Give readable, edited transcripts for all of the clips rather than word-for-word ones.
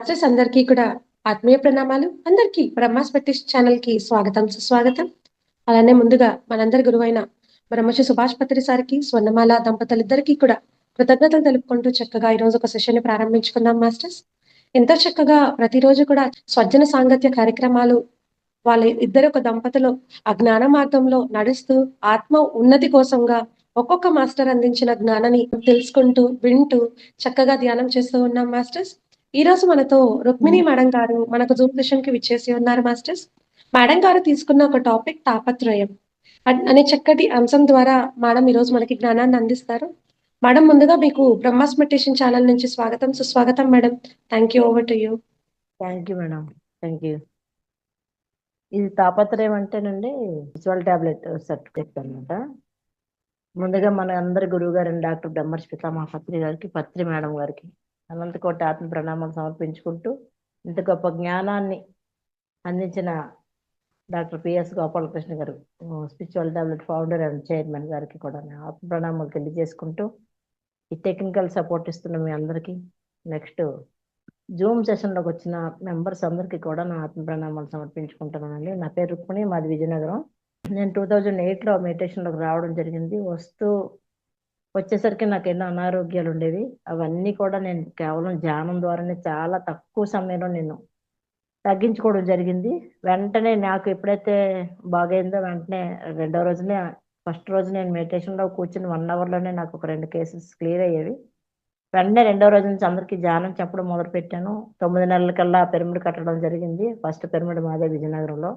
Masters అందరికీ కూడా ఆత్మీయ ప్రణామాలు. అందరికీ బ్రహ్మాస్ పెట్టిష్ ఛానల్ కి స్వాగతం సుస్వాగతం. అలానే ముందుగా మనందరి గురువైన బ్రహ్మశ్రీ సుభాష్ పత్రి సార్కి, స్వర్ణమాల దంపతులిద్దరికీ కూడా కృతజ్ఞతలు తెలుపుకుంటూ చక్కగా ఈరోజు ఒక సెషన్ ని ప్రారంభించుకుందాం మాస్టర్స్. ఎంతో చక్కగా ప్రతిరోజు కూడా స్వజ్జన సాంగత్య కార్యక్రమాలు వాళ్ళ ఇద్దరు ఒక దంపతులు ఆ జ్ఞాన మార్గంలో నడుస్తూ ఆత్మ ఉన్నతి కోసంగా ఒక్కొక్క మాస్టర్ అందించిన జ్ఞానాన్ని తెలుసుకుంటూ వింటూ చక్కగా ధ్యానం చేస్తూ ఉన్నాం మాస్టర్స్. ఈ రోజు మనతో రుక్మిణి మేడం గారు మనకు జూమ్ సెషన్ కి విచ్చేసి ఉన్నారు మాస్టర్స్. మేడం గారు తీసుకున్న ఒక టాపిక్ తాపత్రయం అనే చక్కటి అంశం ద్వారా మేడం ఈ రోజు మనకి జ్ఞానాన్ని అందిస్తారు. మేడం ముందుగా మీకు బ్రహ్మాస్ మెడిటేషన్ ఛానల్ నుంచి స్వాగతం సుస్వాగతం madam. Thank you. Over to you. Thank you madam. Thank you. ఇది తాపత్రయం అంటేనండి విజువల్ టాబ్లెట్ సర్టిఫికేట్ అనమాట. ముందుగా మన అందరి గురువు గారు డాక్టర్ బ్రహ్మర్షి పితామహ పత్రి గారికి, పత్రి మేడం గారికి అనంత కోటి ఆత్మ ప్రణామాలు సమర్పించుకుంటూ, ఇంత గొప్ప జ్ఞానాన్ని అందించిన డాక్టర్ పిఎస్ గోపాలకృష్ణ గారు, spiritual tablet founder and chairman గారికి కూడా ఆత్మ ప్రణామాలు తెలియజేసుకుంటూ, ఈ టెక్నికల్ సపోర్ట్ ఇస్తున్న మీ అందరికీ, నెక్స్ట్ జూమ్ సెషన్లోకి వచ్చిన మెంబర్స్ అందరికీ కూడా నా ఆత్మ ప్రణామాలు సమర్పించుకుంటున్నానండి. నా పేరు రుక్మిణి, మాది విజయనగరం. నేను 2008లో మెడిటేషన్లోకి రావడం జరిగింది. వచ్చేసరికి నాకు ఎన్నో అనారోగ్యాలు ఉండేవి. అవన్నీ కూడా నేను కేవలం ధ్యానం ద్వారానే చాలా తక్కువ సమయంలో నేను తగ్గించుకోవడం జరిగింది. వెంటనే నాకు ఎప్పుడైతే బాగైందో వెంటనే రెండో రోజునే, ఫస్ట్ రోజు నేను మెడిటేషన్లో కూర్చుని 1 అవర్లోనే నాకు ఒక 2 కేసెస్ క్లియర్ అయ్యేవి. వెంటనే రెండో రోజు నుంచి అందరికీ ధ్యానం చెప్పడం మొదలు పెట్టాను. 9 నెలల కల్లా పిరమిడ్ కట్టడం జరిగింది. ఫస్ట్ పిరమిడ్ మాదే విజయనగరంలో,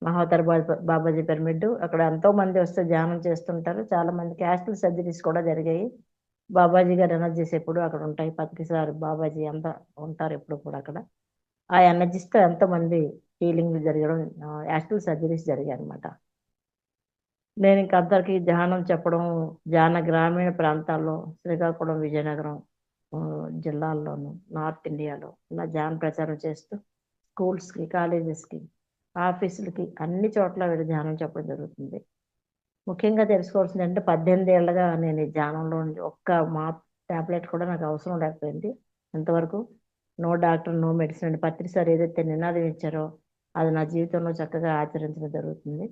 మహావతార్ బాబాజీ పిరమిడ్. అక్కడ ఎంతో మంది వస్తే ధ్యానం చేస్తుంటారు. చాలా మంది క్యాస్టల్ సర్జరీస్ కూడా జరిగాయి. బాబాజీ గారి ఎనర్జీస్ ఎప్పుడు అక్కడ ఉంటాయి. పత్రిసారి బాబాజీ అంతా ఉంటారు ఎప్పుడు కూడా అక్కడ. ఆ ఎనర్జీస్తో ఎంతో మంది హీలింగ్ జరగడం, యాస్టల్ సర్జరీస్ జరిగాయి అనమాట. నేను ఇంక అందరికీ ధ్యానం చెప్పడం, ధ్యాన గ్రామీణ ప్రాంతాల్లో శ్రీకాకుళం, విజయనగరం జిల్లాల్లోనూ, నార్త్ ఇండియాలో ఇలా ధ్యాన ప్రచారం చేస్తూ స్కూల్స్కి, కాలేజెస్కి, ఆఫీసులకి అన్ని చోట్ల వీళ్ళు ధ్యానం చెప్పడం జరుగుతుంది. ముఖ్యంగా తెలుసుకోవాల్సింది అంటే 18 ఏళ్ళగా నేను ఈ ధ్యానంలో ఒక్క మా ట్యాబ్లెట్ కూడా నాకు అవసరం లేకపోయింది. ఎంతవరకు నో డాక్టర్ నో మెడిసిన్ అని పత్రి సార్ ఏదైతే నినాదం ఇచ్చారో అది నా జీవితంలో చక్కగా ఆచరించడం జరుగుతుంది.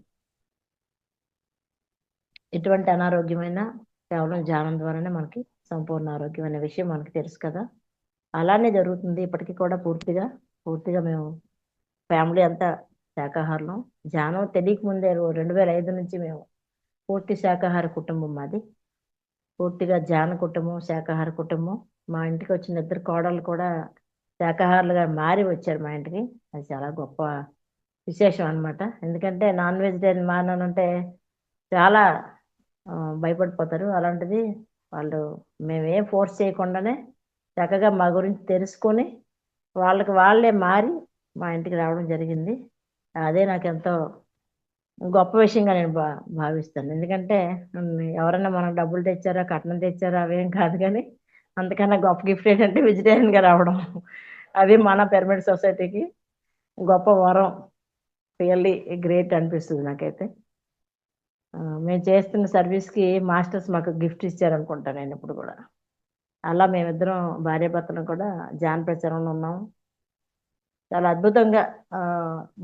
ఎటువంటి అనారోగ్యమైన కేవలం ధ్యానం ద్వారానే మనకి సంపూర్ణ ఆరోగ్యం అనే విషయం మనకి తెలుసు కదా. అలానే జరుగుతుంది ఇప్పటికీ కూడా. పూర్తిగా మేము ఫ్యామిలీ అంతా శాకాహారం. ధ్యానం తెలియక ముందే 2005 నుంచి మేము పూర్తి శాకాహార కుటుంబం మాది. పూర్తిగా ధ్యాన కుటుంబం, శాకాహార కుటుంబం. మా ఇంటికి వచ్చిన 2 కోడళ్ళు కూడా శాకాహారులుగా మారి వచ్చారు మా ఇంటికి. అది చాలా గొప్ప విశేషం అనమాట. ఎందుకంటే నాన్ వెజిటేరియన్ మానానంటే చాలా భయపడిపోతారు. అలాంటిది వాళ్ళు మేమేం ఫోర్స్ చేయకుండానే చక్కగా మా గురించి తెలుసుకొని వాళ్ళకి వాళ్ళే మారి మా ఇంటికి రావడం జరిగింది. అదే నాకు ఎంతో గొప్ప విషయంగా నేను భావిస్తాను. ఎందుకంటే ఎవరైనా మనకు డబ్బులు తెచ్చారా, కట్నం తెచ్చారా అవేం కాదు, కానీ అంతకన్నా గొప్ప గిఫ్ట్ ఏంటంటే వెజిటేరియన్గా రావడం. అది మన పిరమిడ్ సొసైటీకి గొప్ప వరం. రియల్లీ గ్రేట్ అనిపిస్తుంది నాకైతే. మేము చేస్తున్న సర్వీస్కి మాస్టర్స్ మాకు గిఫ్ట్ ఇచ్చారనుకుంటా నేను ఇప్పుడు కూడా. అలా మేమిద్దరం భార్యాభర్తలు కూడా ధ్యాన ప్రచారంలో ఉన్నాం. చాలా అద్భుతంగా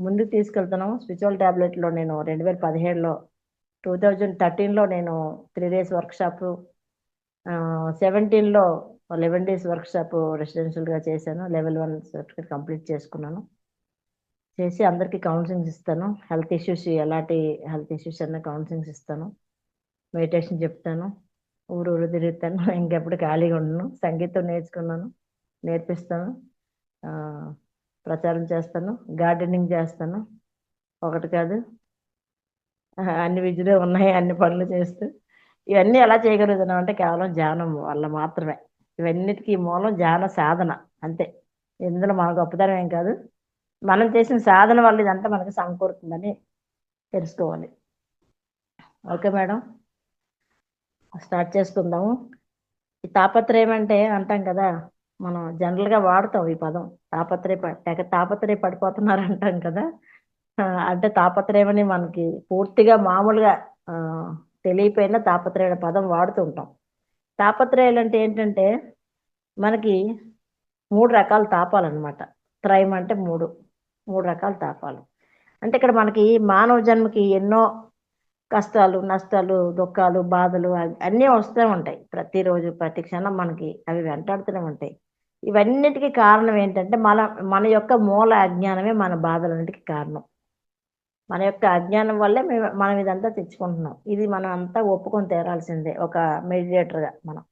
ముందుకు తీసుకెళ్తున్నాం. స్పిరిచువల్ టాబ్లెట్లో నేను 2017లో 2013లో నేను 3 days వర్క్షాప్, 17లో 11 days వర్క్షాప్ రెసిడెన్షియల్గా చేశాను. లెవెల్ 1 సర్టిఫికేట్ కంప్లీట్ చేసుకున్నాను. చేసి అందరికీ కౌన్సిలింగ్స్ ఇస్తాను. ఎలాంటి హెల్త్ ఇష్యూస్ అన్న కౌన్సిలింగ్స్ ఇస్తాను. మెడిటేషన్ చెప్తాను. ఊరు తిరుగుతాను. ఇంకెప్పుడు ఖాళీగా ఉండను. సంగీతం నేర్పిస్తాను. ప్రచారం చేస్తాను. గార్డెనింగ్ చేస్తాను. ఒకటి కాదు, అన్ని విద్యలు ఉన్నాయి. అన్ని పనులు చేస్తూ ఇవన్నీ ఎలా చేయగలుగుతున్నాం అంటే కేవలం ధ్యానం వల్ల మాత్రమే. ఇవన్నిటికీ మూలం ధ్యాన సాధన అంతే. ఇందులో మన గొప్పతనం ఏం కాదు. మనం చేసిన సాధన వల్ల ఇదంతా మనకి సమకూరుతుందని తెలుసుకోవాలి. ఓకే మేడం, స్టార్ట్ చేసుకుందాము. ఈ తాపత్రయం అంటే అంటాం కదా, మనం జనరల్గా వాడతాం ఈ పదం. తాపత్రయ పడిపోతున్నారు అంటాం కదా. అంటే తాపత్రయం అని మనకి పూర్తిగా మామూలుగా తెలియపోయినా తాపత్రయ పదం వాడుతూ ఉంటాం. తాపత్రయాలు అంటే ఏంటంటే మనకి 3 రకాల తాపాలన్నమాట. త్రయం అంటే మూడు రకాల తాపాలు. అంటే ఇక్కడ మనకి మానవ జన్మకి ఎన్నో కష్టాలు, నష్టాలు, దుఃఖాలు, బాధలు అన్నీ వస్తూ ఉంటాయి. ప్రతిరోజు, ప్రతి క్షణం మనకి అవి వెంటాడుతూనే ఉంటాయి. ఇవన్నిటికి కారణం ఏంటంటే మన యొక్క మూల అజ్ఞానమే మన బాధలన్నిటికి కారణం. మన యొక్క అజ్ఞానం వల్లే మనం ఇదంతా తెచ్చుకుంటున్నాం. ఇది మనం అంతా ఒప్పుకొని తీరాల్సిందే ఒక మెడిటేటర్‌గా మనం.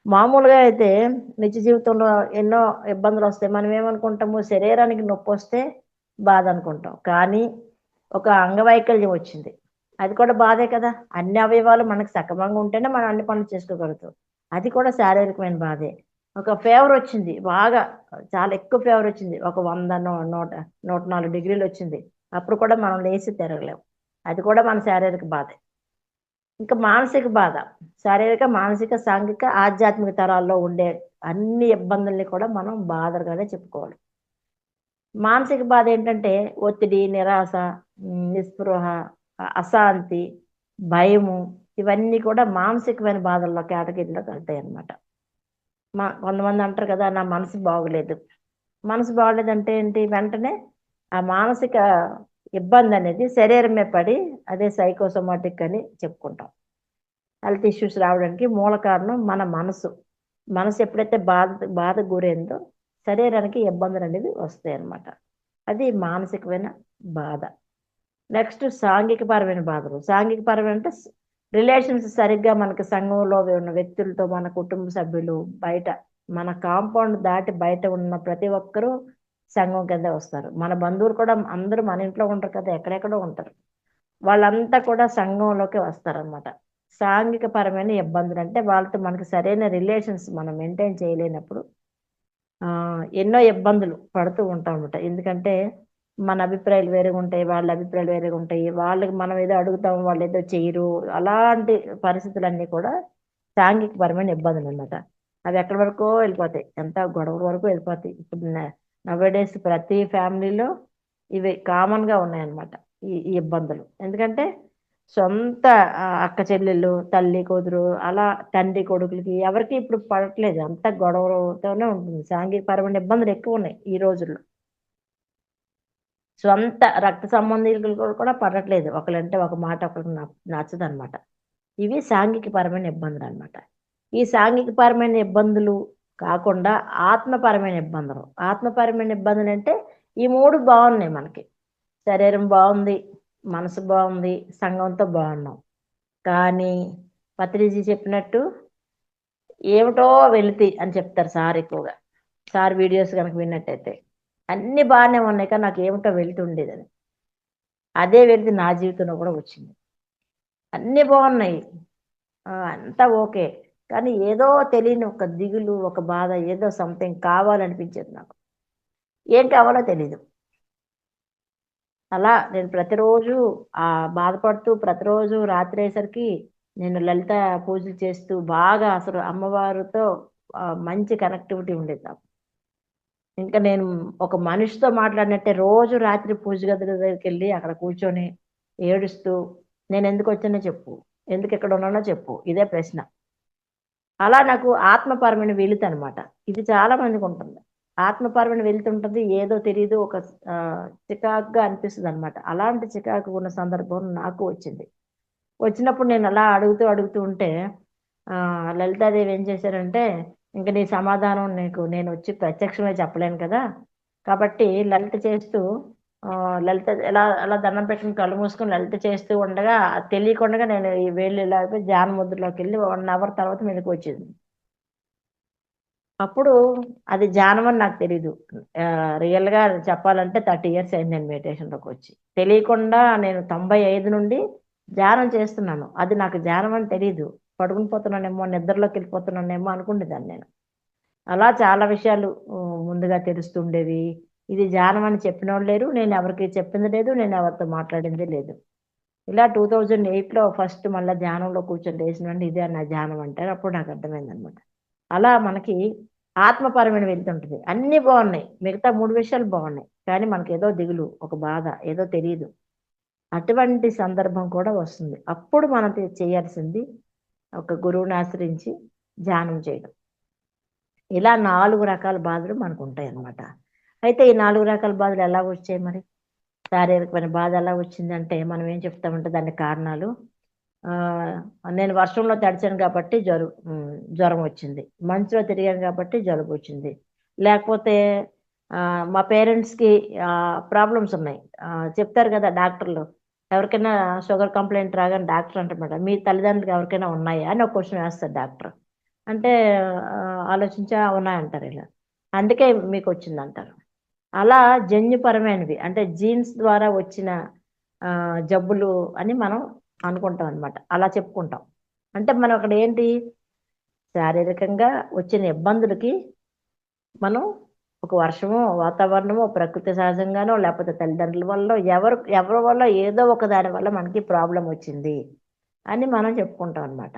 మామూలుగా అయితే నిత్య జీవితంలో ఎన్నో ఇబ్బందులొస్తాయి. మనం ఏమనుకుంటాము, శరీరానికి నొప్పొస్తే బాధ అనుకుంటాం. కానీ ఒక అంగవైకల్యం వచ్చింది. అది కూడా బాధే కదా! అన్ని అవయవాలు మనకు సక్రమంగా ఉంటేనే మనం అన్ని పనులు చేసుకోగలుగుతాం. అది కూడా శారీరకమైన బాధే. ఒక ఫీవరొచ్చింది. బాగా చాలా ఎక్కువ ఫీవరొచ్చింది. ఒక 100 104 డిగ్రీలొచ్చింది. అప్పుడు కూడా మనం లేసి తిరగలేం. అది కూడా మన శారీరక బాధే. ఇంకా మానసిక బాధ. శారీరక, మానసిక, సాంఘిక, ఆధ్యాత్మిక తరాల్లో ఉండే అన్ని ఇబ్బందుల్ని కూడా మనం బాధలుగానే చెప్పుకోవాలి. మానసిక బాధ ఏంటంటే ఒత్తిడి, నిరాశ, నిస్పృహ, అశాంతి, భయము ఇవన్నీ కూడా మానసికమైన బాధల్లో కేటగిరీలోకి వెళ్తాయన్నమాట. కొంతమంది అంటారు కదా! నా మనసు బాగోలేదు. మనసు బాగోలేదంటే ఏంటి? వెంటనే ఆ మానసిక ఇబ్బందనేది శరీరం మీద పడి అదే సైకోసోమాటిక్ అని చెప్పుకుంటాం. హెల్త్ ఇష్యూస్ రావడానికి మూల కారణం మన మనసు. మనసు ఎప్పుడైతే బాధకు గురైందో శరీరానికి ఇబ్బందులనేవి వస్తాయన్నమాట. అది మానసికమైన బాధ. నెక్స్ట్ సాంఘికపరమైన బాధలు. సాంఘికపరమైన అంటే రిలేషన్స్ సరిగ్గా మనకి సంఘంలో ఉన్న వ్యక్తులతో, మన కుటుంబ సభ్యులు, బయట మన కాంపౌండ్ దాటి బయట ఉన్న ప్రతి ఒక్కరూ సంఘం కిందే వస్తారు. మన బంధువులు కూడా అందరూ మన ఇంట్లో ఉండరు కదా! ఎక్కడెక్కడో ఉంటారు. వాళ్ళంతా కూడా సంఘంలోకే వస్తారనమాట. సాంఘిక పరమైన ఇబ్బందులంటే వాళ్ళతో మనకి సరైన రిలేషన్స్ మనం మెయింటైన్ చేయలేనప్పుడు ఎన్నో ఇబ్బందులు పడుతూ ఉంటామన్నమాట. ఎందుకంటే మన అభిప్రాయాలు వేరేగా ఉంటాయి. వాళ్ళ అభిప్రాయాలు వేరేగా ఉంటాయి. వాళ్ళకి మనం ఏదో అడుగుతాం, వాళ్ళేదో చెయ్యరు. అలాంటి పరిస్థితులన్నీ కూడా సాంఘిక పరమైన ఇబ్బందులన్నమాట. అవి ఎక్కడి వరకో వెళ్ళిపోతాయి. ఎంత గొడవల వరకు వెళ్ళిపోతాయి. ఇప్పుడు నౌ-ఏ-డేస్ ప్రతి ఫ్యామిలీలో ఇవి కామన్‌గా ఉన్నాయన్నమాట. ఈ ఇబ్బందులు. ఎందుకంటే సొంత అక్క చెల్లెళ్ళు, తల్లి కూతురు అలా తండ్రి కొడుకులకి ఎవరికీ ఇప్పుడు పడట్లేదు. అంతా గొడవలతోనే ఉంటుంది. సాంఘికపరమైన ఇబ్బందులు ఎక్కువున్నాయి ఈ రోజుల్లో. సొంత రక్త సంబంధీకులు కూడా పడట్లేదు. ఒకళ్ళంటే ఒక మాట ఒకళ్ళకి నచ్చదనమాట. ఇవి సాంఘికపరమైన ఇబ్బందులనమాట. ఈ సాంఘికపరమైన ఇబ్బందులు కాకుండా ఆత్మపరమైన ఇబ్బందులు. ఆత్మపరమైన ఇబ్బందులంటే ఈ 3 బావున్నాయి మనకి. శరీరం బావుంది, మనసు బావుంది, సంఘంతో బావున్నాం. కానీ పత్రిజీ చెప్పినట్టు ఏమిటో వెలితి అని చెప్తారు సార్ ఎక్కువగా. సార్ వీడియోస్ గనక విన్నట్టయితే. అన్నీ బానే ఉన్నాయి కానీ నాకేమిటో వెలితి ఉండేదని. అదే వెలితి నా జీవితంలో కూడా వచ్చింది. అన్నీ బావున్నాయి. అంతా ఓకే. కానీ ఏదో తెలియని ఒక దిగులు, ఒక బాధ ఏదో సంథింగ్ కావాలనిపించేది నాకు. ఏం కావాలో తెలీదు. అలా నేను ప్రతిరోజు బాధపడుతూ ప్రతిరోజు రాత్రయ్యేసరికి నేను లలిత పూజలు చేస్తూ బాగా అసలు అమ్మవారితో మంచి కనెక్టివిటీ ఉండేది నాకు. ఇంకా నేను ఒక మనిషితో మాట్లాడినట్టే రోజు రాత్రి పూజ గది దగ్గరికెళ్ళి అక్కడ కూర్చొని ఏడుస్తూ నేనెందుకొచ్చానో చెప్పు. ఎందుకిక్కడ ఉన్నానో చెప్పు. ఇదే ప్రశ్న. అలా నాకు ఆత్మపరమైన వెలితనమాట. ఇది చాలా మందికుంటుంది. ఆత్మపరమైన వెలితుంటది. ఏదో తెలీదు ఒక చికాకుగా అనిపిస్తదనమాట. అలాంటి చికాకు ఉన్న సందర్భం నాకు వచ్చింది. వచ్చినప్పుడు నేను అలా అడుగుతూ ఉంటే లలితాదేవి ఏం చేశారంటే, ఇంక నీ సమాధానం నేనొచ్చి ప్రత్యక్షమే చెప్పలేను కదా! కాబట్టి లలిత చేస్తూ లలిత అలా దండం పెట్టుకొని కళ్ళు మూసుకొని లలిత చేస్తూ ఉండగా తెలియకుండగా నేను ఈ వేళ్ళు ఇలా అయిపోయి ధ్యాన ముద్రలోకెళ్ళి 1 అవర్ తర్వాత మెలుకువొచ్చింది. అప్పుడు అది ధ్యానం అని నాకు తెలీదు. రియల్‌గా చెప్పాలంటే 30 ఇయర్స్ అయింది నేను మెడిటేషన్‌లోకొచ్చి. తెలియకుండా నేను 95 నుండి ధ్యానం చేస్తున్నాను. అది నాకు ధ్యానం అని తెలీదు. పడుకుని పోతున్నానేమో, నిద్రలోకెళ్ళిపోతున్నానేమో అనుకునేదాన్ని నేను. అలా చాలా విషయాలు ముందుగా తెలుస్తుండేవి. ఇది ధ్యానం అని చెప్పినోళ్ళు లేరు. నేను ఎవరికీ చెప్పింది లేదు. నేను ఎవరితో మాట్లాడింది లేదు. ఇలా 2008లో ఫస్ట్ మళ్ళా ధ్యానంలో కూర్చొని లేసిన వెంటనే ఇదే నా ధ్యానం అంటే అప్పుడు నాకు అర్థమైందనమాట. అలా మనకి ఆత్మపరమైన వెళ్తుంటది. అన్నీ బావున్నాయి. మిగతా 3 విషయాలు బావున్నాయి. కానీ మనకేదో దిగులు, ఒక బాధ, ఏదో తెలీదు. అటువంటి సందర్భం కూడా వస్తుంది. అప్పుడు మనం చేయాల్సింది ఒక గురువుని ఆశ్రయించి ధ్యానం చేయడం. ఇలా 4 రకాల బాధలు మనకు ఉంటాయి అన్నమాట. అయితే ఈ 4 రకాల బాధలు ఎలా వచ్చాయి మరి? శారీరకమైన బాధ ఎలా వచ్చిందంటే మనం ఏం చెప్తామంటే దానికి కారణాలు ఆహ్, నేను వర్షంలో తడిచాను కాబట్టి జ్వరం వచ్చింది. మంచులో తిరిగాను కాబట్టి జలుబొచ్చింది. లేకపోతే మా పేరెంట్స్‌కి ప్రాబ్లమ్స్ ఉన్నాయి. చెప్తారు కదా డాక్టర్లు. ఎవరికైనా షుగర్ కంప్లెయింట్ రాగానే డాక్టర్ అంటారన్నమాట. మీ తల్లిదండ్రులకి ఎవరికైనా ఉన్నాయా? అని ఒక క్వెషన్ వేస్తాడు డాక్టర్. అంటే ఆలోచించి ఉన్నాయంటారు ఇలా. అందుకే మీకొచ్చిందంటారు. అలా జన్యుపరమైనవి అంటే జీన్స్ ద్వారా వచ్చిన జబ్బులు అని మనం అనుకుంటాం అనమాట. అలా చెప్పుకుంటాం. అంటే మనం అక్కడ ఏంటి శారీరకంగా వచ్చిన ఇబ్బందులకి మనం ఒక వర్షమో, వాతావరణమో, ప్రకృతి సహజంగానో లేకపోతే తల్లిదండ్రుల వల్లో ఎవరి వల్ల ఏదో ఒక దాని వల్ల మనకి ప్రాబ్లమ్ వచ్చింది అని మనం చెప్పుకుంటాం అనమాట.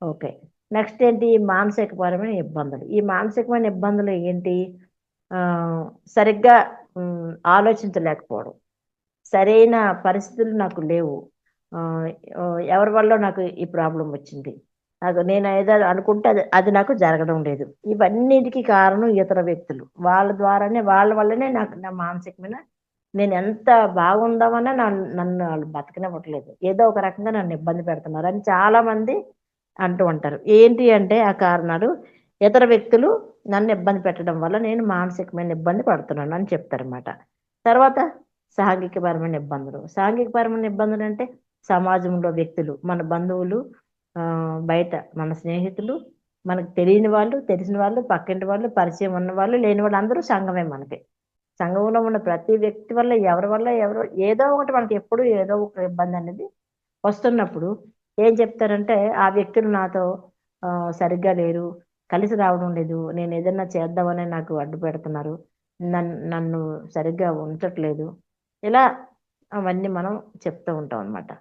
ఓకే. నెక్స్ట్ ఏంటి మానసికపరమైన ఇబ్బందులు. ఈ మానసికమైన ఇబ్బందులు ఏంటి? సరిగ్గా ఆలోచించలేకపోవడం. సరైన పరిస్థితులు నాకు లేవు. ఆహ్, ఎవరి వల్లో నాకు ఈ ప్రాబ్లమ్ వచ్చింది. నేను ఏదో అనుకుంటే అది అది నాకు జరగడం లేదు. ఇవన్నిటికి కారణం ఇతర వ్యక్తులు. వాళ్ళ వల్లనే నాకు నా మానసికమైన నేనెంత బాగుందామన్నా నన్ను ఆళ్ళు బతకనివ్వట్లేదు. ఏదో ఒక రకంగా నన్ను ఇబ్బంది పెడుతున్నారు అని చాలామంది అంటూ ఉంటారు. ఏంటి అంటే ఆ కారణాలు ఇతర వ్యక్తులు నన్ను ఇబ్బంది పెట్టడం వల్ల నేను మానసికమైన ఇబ్బంది పడుతున్నాను అని చెప్తారన్నమాట. తర్వాత సాంఘికపరమైన ఇబ్బందులు. సాంఘికపరమైన ఇబ్బందులంటే సమాజంలో వ్యక్తులు, మన బంధువులు, బయట మన స్నేహితులు, మనకు తెలియని వాళ్ళు, తెలిసిన వాళ్ళు, పక్కింటి వాళ్ళు, పరిచయం ఉన్నవాళ్ళు, లేని వాళ్ళు అందరూ సంఘమే మనకి. సంఘంలో ఉన్న ప్రతి వ్యక్తి వల్ల ఎవరి వల్ల ఎవరో ఏదో ఒకటి మనకి ఎప్పుడూ ఏదో ఒక ఇబ్బందనేది వస్తున్నప్పుడు ఏం చెప్తారంటే, ఆ వ్యక్తులు నాతో సరిగ్గా లేరు, కలిసి రావడం లేదు, నేనేదన్నా చేద్దామని నాకు అడ్డు పెడుతున్నారు, నన్ను సరిగ్గా ఉంచట్లేదు. ఇలా అవన్నీ మనం చెప్తూ ఉంటాం అనమాట.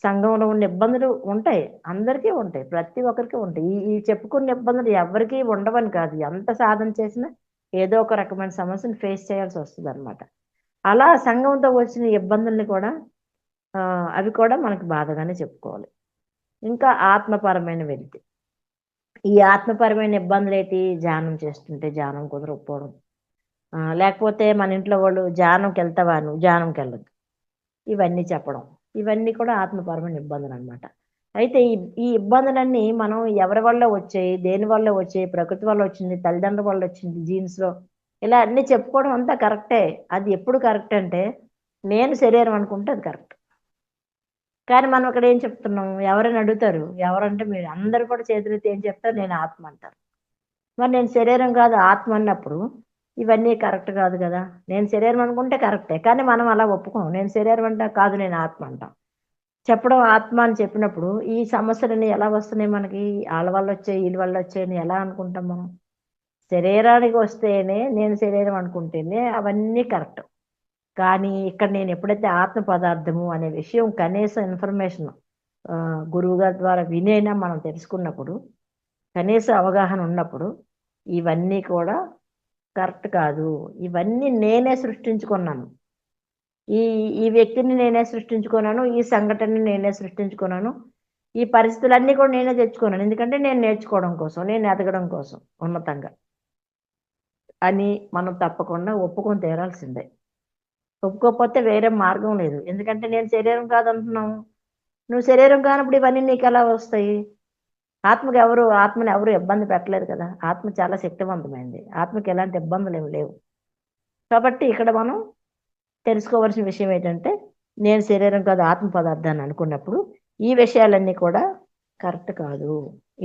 సంఘంలో ఉన్న ఇబ్బందులు ఉంటాయి. అందరికీ ఉంటాయి. ప్రతి ఒక్కరికి ఉంటాయి. ఈ ఈ చెప్పుకున్న ఇబ్బందులు ఎవ్వరికీ ఉండవని కాదు. ఎంత సాధన చేసినా ఏదో ఒక రకమైన సమస్యను ఫేస్ చేయాల్సొస్తదనమాట. అలా సంఘంతో వచ్చిన ఇబ్బందుల్ని కూడా అవి కూడా మనకు బాధగానే చెప్పుకోవాలి. ఇంకా ఆత్మపరమైన వెలితి. ఈ ఆత్మపరమైన ఇబ్బందులేటి ధ్యానం చేస్తుంటే ధ్యానం కుదరకపోవడం. లేకపోతే మన ఇంట్లో వాళ్ళు ధ్యానంకెళ్తావా నువ్వు? ధ్యానంకెళ్ళొద్దు. ఇవన్నీ చెప్పడం. ఇవన్నీ కూడా ఆత్మపరమైన ఇబ్బందులనమాట. అయితే ఈ ఇబ్బందులన్నీ మనం ఎవరి వల్ల వచ్చాయి? దేని వల్ల వచ్చాయి? ప్రకృతి వల్ల వచ్చింది, తల్లిదండ్రుల వల్ల వచ్చింది, జీన్స్‌లో ఇలా అన్నీ చెప్పుకోవడం అంతా కరెక్టే. అది ఎప్పుడు కరెక్ట్ అంటే నేను శరీరం అనుకుంటే అది కరెక్ట్. కానీ మనం అక్కడ ఏం చెప్తున్నాం? ఎవరైనా అడుగుతారు. ఎవరంటే మీరు అందరూ కూడా చేతులెత్తి ఏం చెప్తారు? నేను ఆత్మ అంటారు. మరి నేను శరీరం కాదు ఆత్మ అన్నప్పుడు ఇవన్నీ కరెక్ట్ కాదు గదా! నేను శరీరం అనుకుంటే కరెక్టే. కానీ మనం అలా ఒప్పుకోం. నేను శరీరం అంటే కాదు నేను ఆత్మ అంటాం. చెప్పడం ఆత్మ అని చెప్పినప్పుడు ఈ సమస్యలన్నీ ఎలా వస్తున్నాయి మనకి? ఆళ్ళ వల్లొచ్చాయి, ఈళ్ళ వల్లొచ్చాయని ఎలా అనుకుంటాం మనం? శరీరానికి వస్తేనే నేను శరీరం అనుకుంటేనే అవన్నీ కరెక్ట్. కానీ ఇక్కడ నేను ఎప్పుడైతే ఆత్మ పదార్థము అనే విషయం కనీస ఇన్ఫర్మేషన్ గురువుగారి ద్వారా వినైనా మనం తెలుసుకున్నప్పుడు, కనీస అవగాహన ఉన్నప్పుడు, ఇవన్నీ కూడా కరెక్ట్ కాదు. ఇవన్నీ నేనే సృష్టించుకున్నాను. ఈ ఈ వ్యక్తిని నేనే సృష్టించుకున్నాను. ఈ సంఘటనని నేనే సృష్టించుకున్నాను. ఈ పరిస్థితులన్నీ కూడా నేనే తెచ్చుకున్నాను. ఎందుకంటే నేను నేర్చుకోవడం కోసం, నేను ఎదగడం కోసం ఉన్నతంగా అని మనం తప్పకుండా ఒప్పుకొని తీరాల్సిందే. ఒప్పుకోకపోతే వేరే మార్గం లేదు. ఎందుకంటే నేను శరీరం కాదంటున్నావు. నువ్వు శరీరం కానప్పుడు ఇవన్నీ నీకెలా వస్తాయి? ఆత్మని ఎవరు ఇబ్బంది పెట్టలేరు కదా! ఆత్మ చాలా శక్తివంతమైనది. ఆత్మకి ఎలాంటి ఇబ్బందులేమి లేవు. కాబట్టి ఇక్కడ మనం తెలుసుకోవాల్సిన విషయం ఏంటంటే, నేను శరీరం కాదు ఆత్మ పదార్థాన్ని అనుకున్నప్పుడు, ఈ విషయాలన్నీ కూడా కరెక్ట్ కాదు.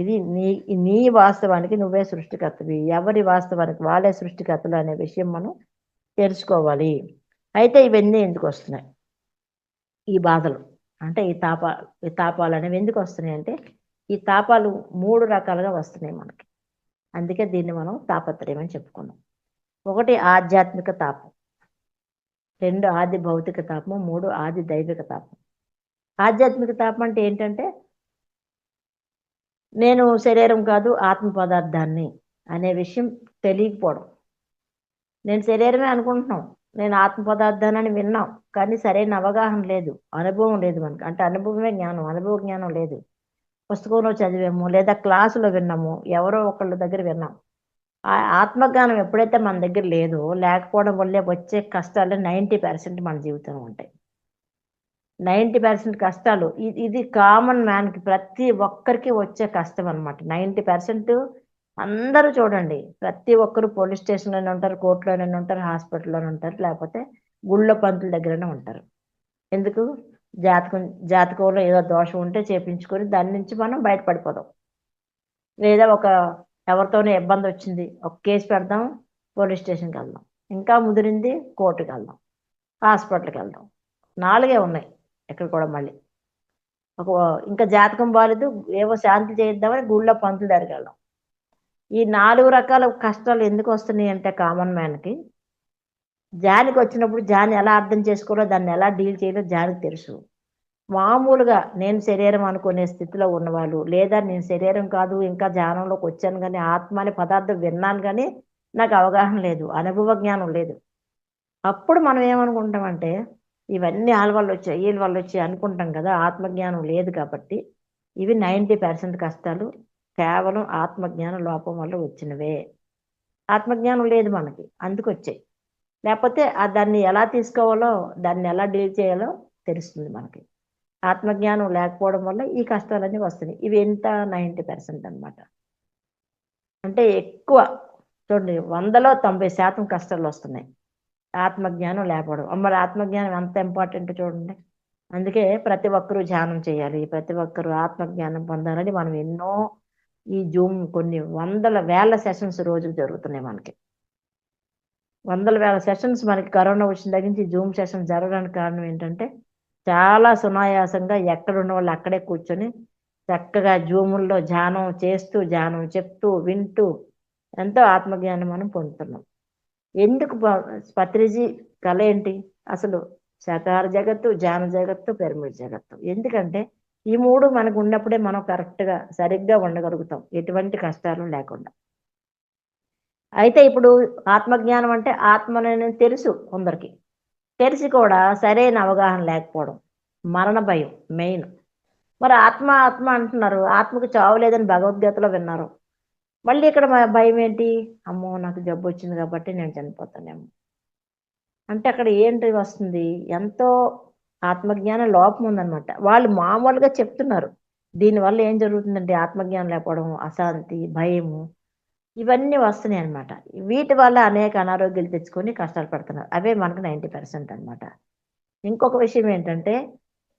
ఇది నీ నీ వాస్తవానికి నువ్వే సృష్టికర్తవి. ఎవరి వాస్తవానికి వాళ్ళే సృష్టికర్తలు అనే విషయం మనం తెలుసుకోవాలి. అయితే ఇవన్నీ ఎందుకొస్తున్నాయి? ఈ బాధలు. అంటే ఈ తాపాలనేవి ఎందుకొస్తున్నాయంటే, ఈ తాపాలు 3 రకాలుగా వస్తున్నాయి మనకి. అందుకే దీన్ని మనం తాపత్రయం అని చెప్పుకున్నాం. ఒకటి ఆధ్యాత్మిక తాపం. 2 ఆది భౌతిక తాపము. 3 ఆది దైవిక తాపం. ఆధ్యాత్మిక తాపం అంటే ఏంటంటే, నేను శరీరం కాదు ఆత్మ పదార్థాన్ని అనే విషయం తెలియకపోవడం. నేను శరీరమే అనుకుంటున్నాం. నేను ఆత్మ పదార్థానని విన్నాం. కానీ సరైన అవగాహన లేదు. అనుభవం లేదు మనకు. అంటే అనుభవమే జ్ఞానం. అనుభవ జ్ఞానం లేదు. పుస్తకంలో చదివాము, లేదా క్లాసులో విన్నాము, ఎవరో ఒకళ్ళ దగ్గర విన్నాం. ఆ ఆత్మజ్ఞానం ఎప్పుడైతే మన దగ్గర లేదో, లేకపోవడం వల్లే వచ్చే కష్టాలు 90% మన జీవితంలో ఉంటాయి. 90% కష్టాలు ఇది కామన్ మ్యాన్‌కి ప్రతి ఒక్కరికి వచ్చే కష్టం అనమాట. 90% అందరూ చూడండి. ప్రతి ఒక్కరు పోలీస్ స్టేషన్‌లోనే ఉంటారు, కోర్ట్‌లోనైనా ఉంటారు, హాస్పిటల్‌లోనే ఉంటారు, లేకపోతే గుళ్ళో పంతుల దగ్గరైనా ఉంటారు. ఎందుకు? జాతకం జాతకంలో ఏదో దోషం ఉంటే చేపించుకొని దాని నుంచి మనం బయట పడిపోదాం. లేదా ఎవరితోనో ఇబ్బందొచ్చింది. ఒక కేస్ పెడదాం, పోలీస్ స్టేషన్‌కెళ్దాం. ఇంకా ముదిరింది కోర్ట్‌కెళ్దాం, హాస్పిటల్‌కెళ్దాం. 4 ఉన్నాయి ఇక్కడ కూడా మళ్ళీ. ఒక ఇంకా జాతకం బాలేదు, ఏవో శాంతి చేయిద్దామని గుళ్ళో పంతులు దగ్గరికెళ్ళడం. ఈ 4 రకాల కష్టాలు ఎందుకొస్తున్నాయంటే కామన్ మ్యాన్‌కి, జానికొచ్చినప్పుడు జాని ఎలా అర్థం చేసుకోవాలో, దాన్ని ఎలా డీల్ చేయాలో జానికి తెలుసు. మామూలుగా నేను శరీరం అనుకునే స్థితిలో ఉన్నవాళ్ళు, లేదా నేను శరీరం కాదు ఇంకా ధ్యానంలోకొచ్చాను గానీ, ఆత్మ అనే పదార్థం విన్నాను గానీ, నాకు అవగాహన లేదు. అనుభవ జ్ఞానం లేదు. అప్పుడు మనం ఏమనుకుంటామంటే, ఇవన్నీ ఆళ్ళ వల్లొచ్చాయి, ఈళ్ళ వల్లొచ్చాయి అనుకుంటాం కదా! ఆత్మజ్ఞానం లేదు కాబట్టి, ఇవి 90% కష్టాలు కేవలం ఆత్మజ్ఞాన లోపం వల్ల వచ్చినవే. ఆత్మజ్ఞానం లేదు మనకి. అందుకొచ్చాయి. లేపోతే దాన్ని ఎలా తీసుకోవాలో, దాన్ని ఎలా డీల్ చేయాలో తెలుస్తుంది మనకి. ఆత్మజ్ఞానం లేకపోవడం వల్ల ఈ కష్టాలన్నీ వస్తున్నాయి. ఇవి ఎంత 90% అనమాట. అంటే ఎక్కువ చూడండి 100లో 90% కష్టాలొస్తున్నాయి. ఆత్మజ్ఞానం లేకపోవడం. మరి ఆత్మజ్ఞానం ఎంత ఇంపార్టెంటో చూడండి. అందుకే ప్రతి ఒక్కరు ధ్యానం చేయాలి. ప్రతి ఒక్కరు ఆత్మజ్ఞానం పొందాలని మనం ఎన్నో ఈ జూమ్ కొన్ని వందల, వేల సెషన్స్ రోజుకి జరుగుతున్నాయి మనకి. వందల, వేల సెషన్స్ మనకి కరోనా వచ్చిన దగ్గర నుంచి జూమ్ సెషన్స్ జరగడానికి కారణం ఏంటంటే, చాలా సునాయాసంగా ఎక్కడున్న వాళ్ళు అక్కడే కూర్చొని, చక్కగా జూముల్లో ధ్యానం చేస్తూ, ధ్యానం చెప్తూ, వింటూ ఎంతో ఆత్మజ్ఞానం మనం పొందుతున్నాం. ఎందుకు పత్రిజీ కల ఏంటి? అసలు శాకాహార జగత్తు, ధ్యాన జగత్తు, పిరమిడ్ జగత్తు. ఎందుకంటే, ఈ 3 మనకున్నప్పుడే మనం కరెక్ట్‌గా, సరిగ్గా ఉండగలుగుతాం. ఎటువంటి కష్టాలు లేకుండా. అయితే ఇప్పుడు ఆత్మజ్ఞానం అంటే ఆత్మనని తెలుసు కొందరికి. తెలిసి కూడా సరైన అవగాహన లేకపోవడం. మరణ భయం మెయిన్. మరి ఆత్మ, ఆత్మ అంటున్నారు. ఆత్మకు చావు లేదని భగవద్గీతలో విన్నారు. మళ్ళీ ఇక్కడ భయమేంటి? అమ్మో! నాకు జబ్బొచ్చింది కాబట్టి నేను చనిపోతానేమో. అంటే అక్కడ ఏంటి వస్తుంది? ఎంతో ఆత్మజ్ఞాన లోపం ఉందనమాట. వాళ్ళు మామూలుగా చెప్తున్నారు. దీనివల్ల ఏం జరుగుతుందంటే ఆత్మజ్ఞానం లేకపోవడం, అశాంతి, భయము ఇవన్నీ వస్తున్నాయనమాట. వీటి వల్ల అనేక అనారోగ్యాలు తెచ్చుకొని కష్టాలు పడుతున్నారు. అవే మనకు 90% అనమాట. ఇంకొక విషయం ఏంటంటే,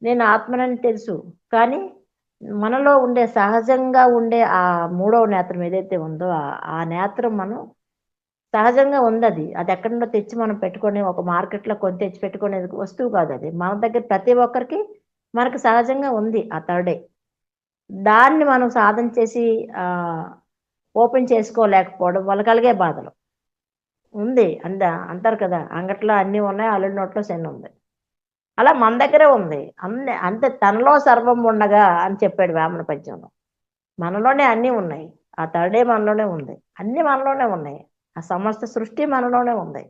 నేను ఆత్మనని తెలుసు. కానీ మనలో ఉండే సహజంగా ఉండే ఆ మూడవ నేత్రం ఏదైతే ఉందో, ఆ నేత్రం మనం సహజంగా ఉందది. అదెక్కడి నుండో తెచ్చి మనం పెట్టుకొని ఒక మార్కెట్‌లో కొని తెచ్చి పెట్టుకునేది వస్తువు కాదది. మన దగ్గర ప్రతి ఒక్కరికి మనకు సహజంగా ఉంది ఆ థర్డ్ ఐ. దాన్ని మనం సాధన చేసి ఆహ్, ఓపెన్ చేసుకోలేకపోవడం వల్ల కలిగే బాధలు. ఉంది. అంటారు కదా! అంగట్లో అన్నీ ఉన్నాయి. అల్లుడి నోట్లో శనుంది. అలా మన దగ్గరే ఉంది. అంటే తనలో సర్వం ఉండగా అని చెప్పాడు వేమన పద్యంలో. మనలోనే అన్నీ ఉన్నాయి. ఆ థర్డ్ ఐ మనలోనే ఉంది. అన్నీ మనలోనే ఉన్నాయి. ఆ సమస్త సృష్టి మనలోనే ఉంది.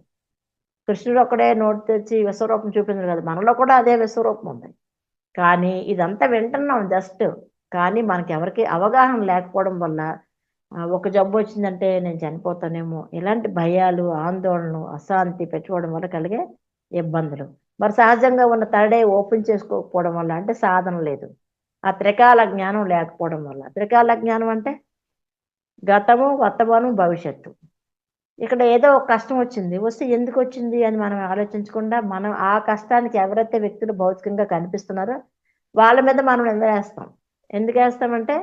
కృష్ణుడు ఒక్కడే నోటి తెరిచి విశ్వరూపం చూపించడు కదా! మనలో కూడా అదే విశ్వరూపం ఉంది. కానీ ఇదంతా వింటున్నాం జస్ట్. కానీ మనకెవరికీ అవగాహన లేకపోవడం వల్ల ఒక జబ్బొచ్చిందంటే నేను చనిపోతానేమో, ఇలాంటి భయాలు, ఆందోళనలు, అశాంతి పెట్టుకోవడం వల్ల కలిగే ఇబ్బందులు. మరి సహజంగా ఉన్న థర్డ్ ఐ ఓపెన్ చేసుకోకపోవడం వల్ల అంటే సాధన లేదు. ఆ త్రికాల జ్ఞానం లేకపోవడం వల్ల. త్రికాల జ్ఞానం అంటే గతము, వర్తమానం, భవిష్యత్తు. ఇక్కడ ఏదో ఒక కష్టం వచ్చింది. వస్తే ఎందుకొచ్చింది అని మనం ఆలోచించకుండా, మనం ఆ కష్టానికి ఎవరైతే వ్యక్తులు భౌతికంగా కనిపిస్తున్నారో, వాళ్ళ మీద మనం నిందలేస్తాం. ఎందుకేస్తామంటే,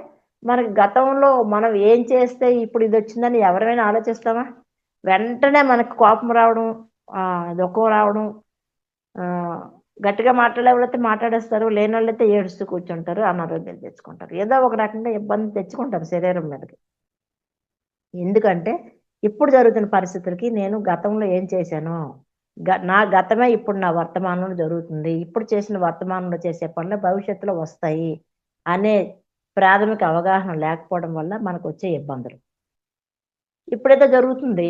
మనకి గతంలో మనం ఏం చేస్తే ఇప్పుడు ఇదొచ్చిందని ఎవరైనా ఆలోచిస్తామా? వెంటనే మనకు కోపం రావడం, దుఃఖం రావడం, ఆహ్, గట్టిగా మాట్లాడేవాళ్ళైతే మాట్లాడేస్తారు. లేనోళ్ళైతే ఏడుస్తూ కూర్చుంటారు. అనారోగ్యాలు తెచ్చుకుంటారు. ఏదో ఒక రకంగా ఇబ్బంది తెచ్చుకుంటారు శరీరం మీదకి. ఎందుకంటే, ఇప్పుడు జరుగుతున్న పరిస్థితులకి నేను గతంలో ఏం చేశానో, నా గతమే ఇప్పుడు నా వర్తమానంలో జరుగుతుంది. ఇప్పుడు చేసిన వర్తమానంలో చేసే పనులు భవిష్యత్తులో వస్తాయి అనే ప్రాథమిక అవగాహన లేకపోవడం వల్ల మనకొచ్చే ఇబ్బందులు. ఇప్పుడేదో జరుగుతుంది.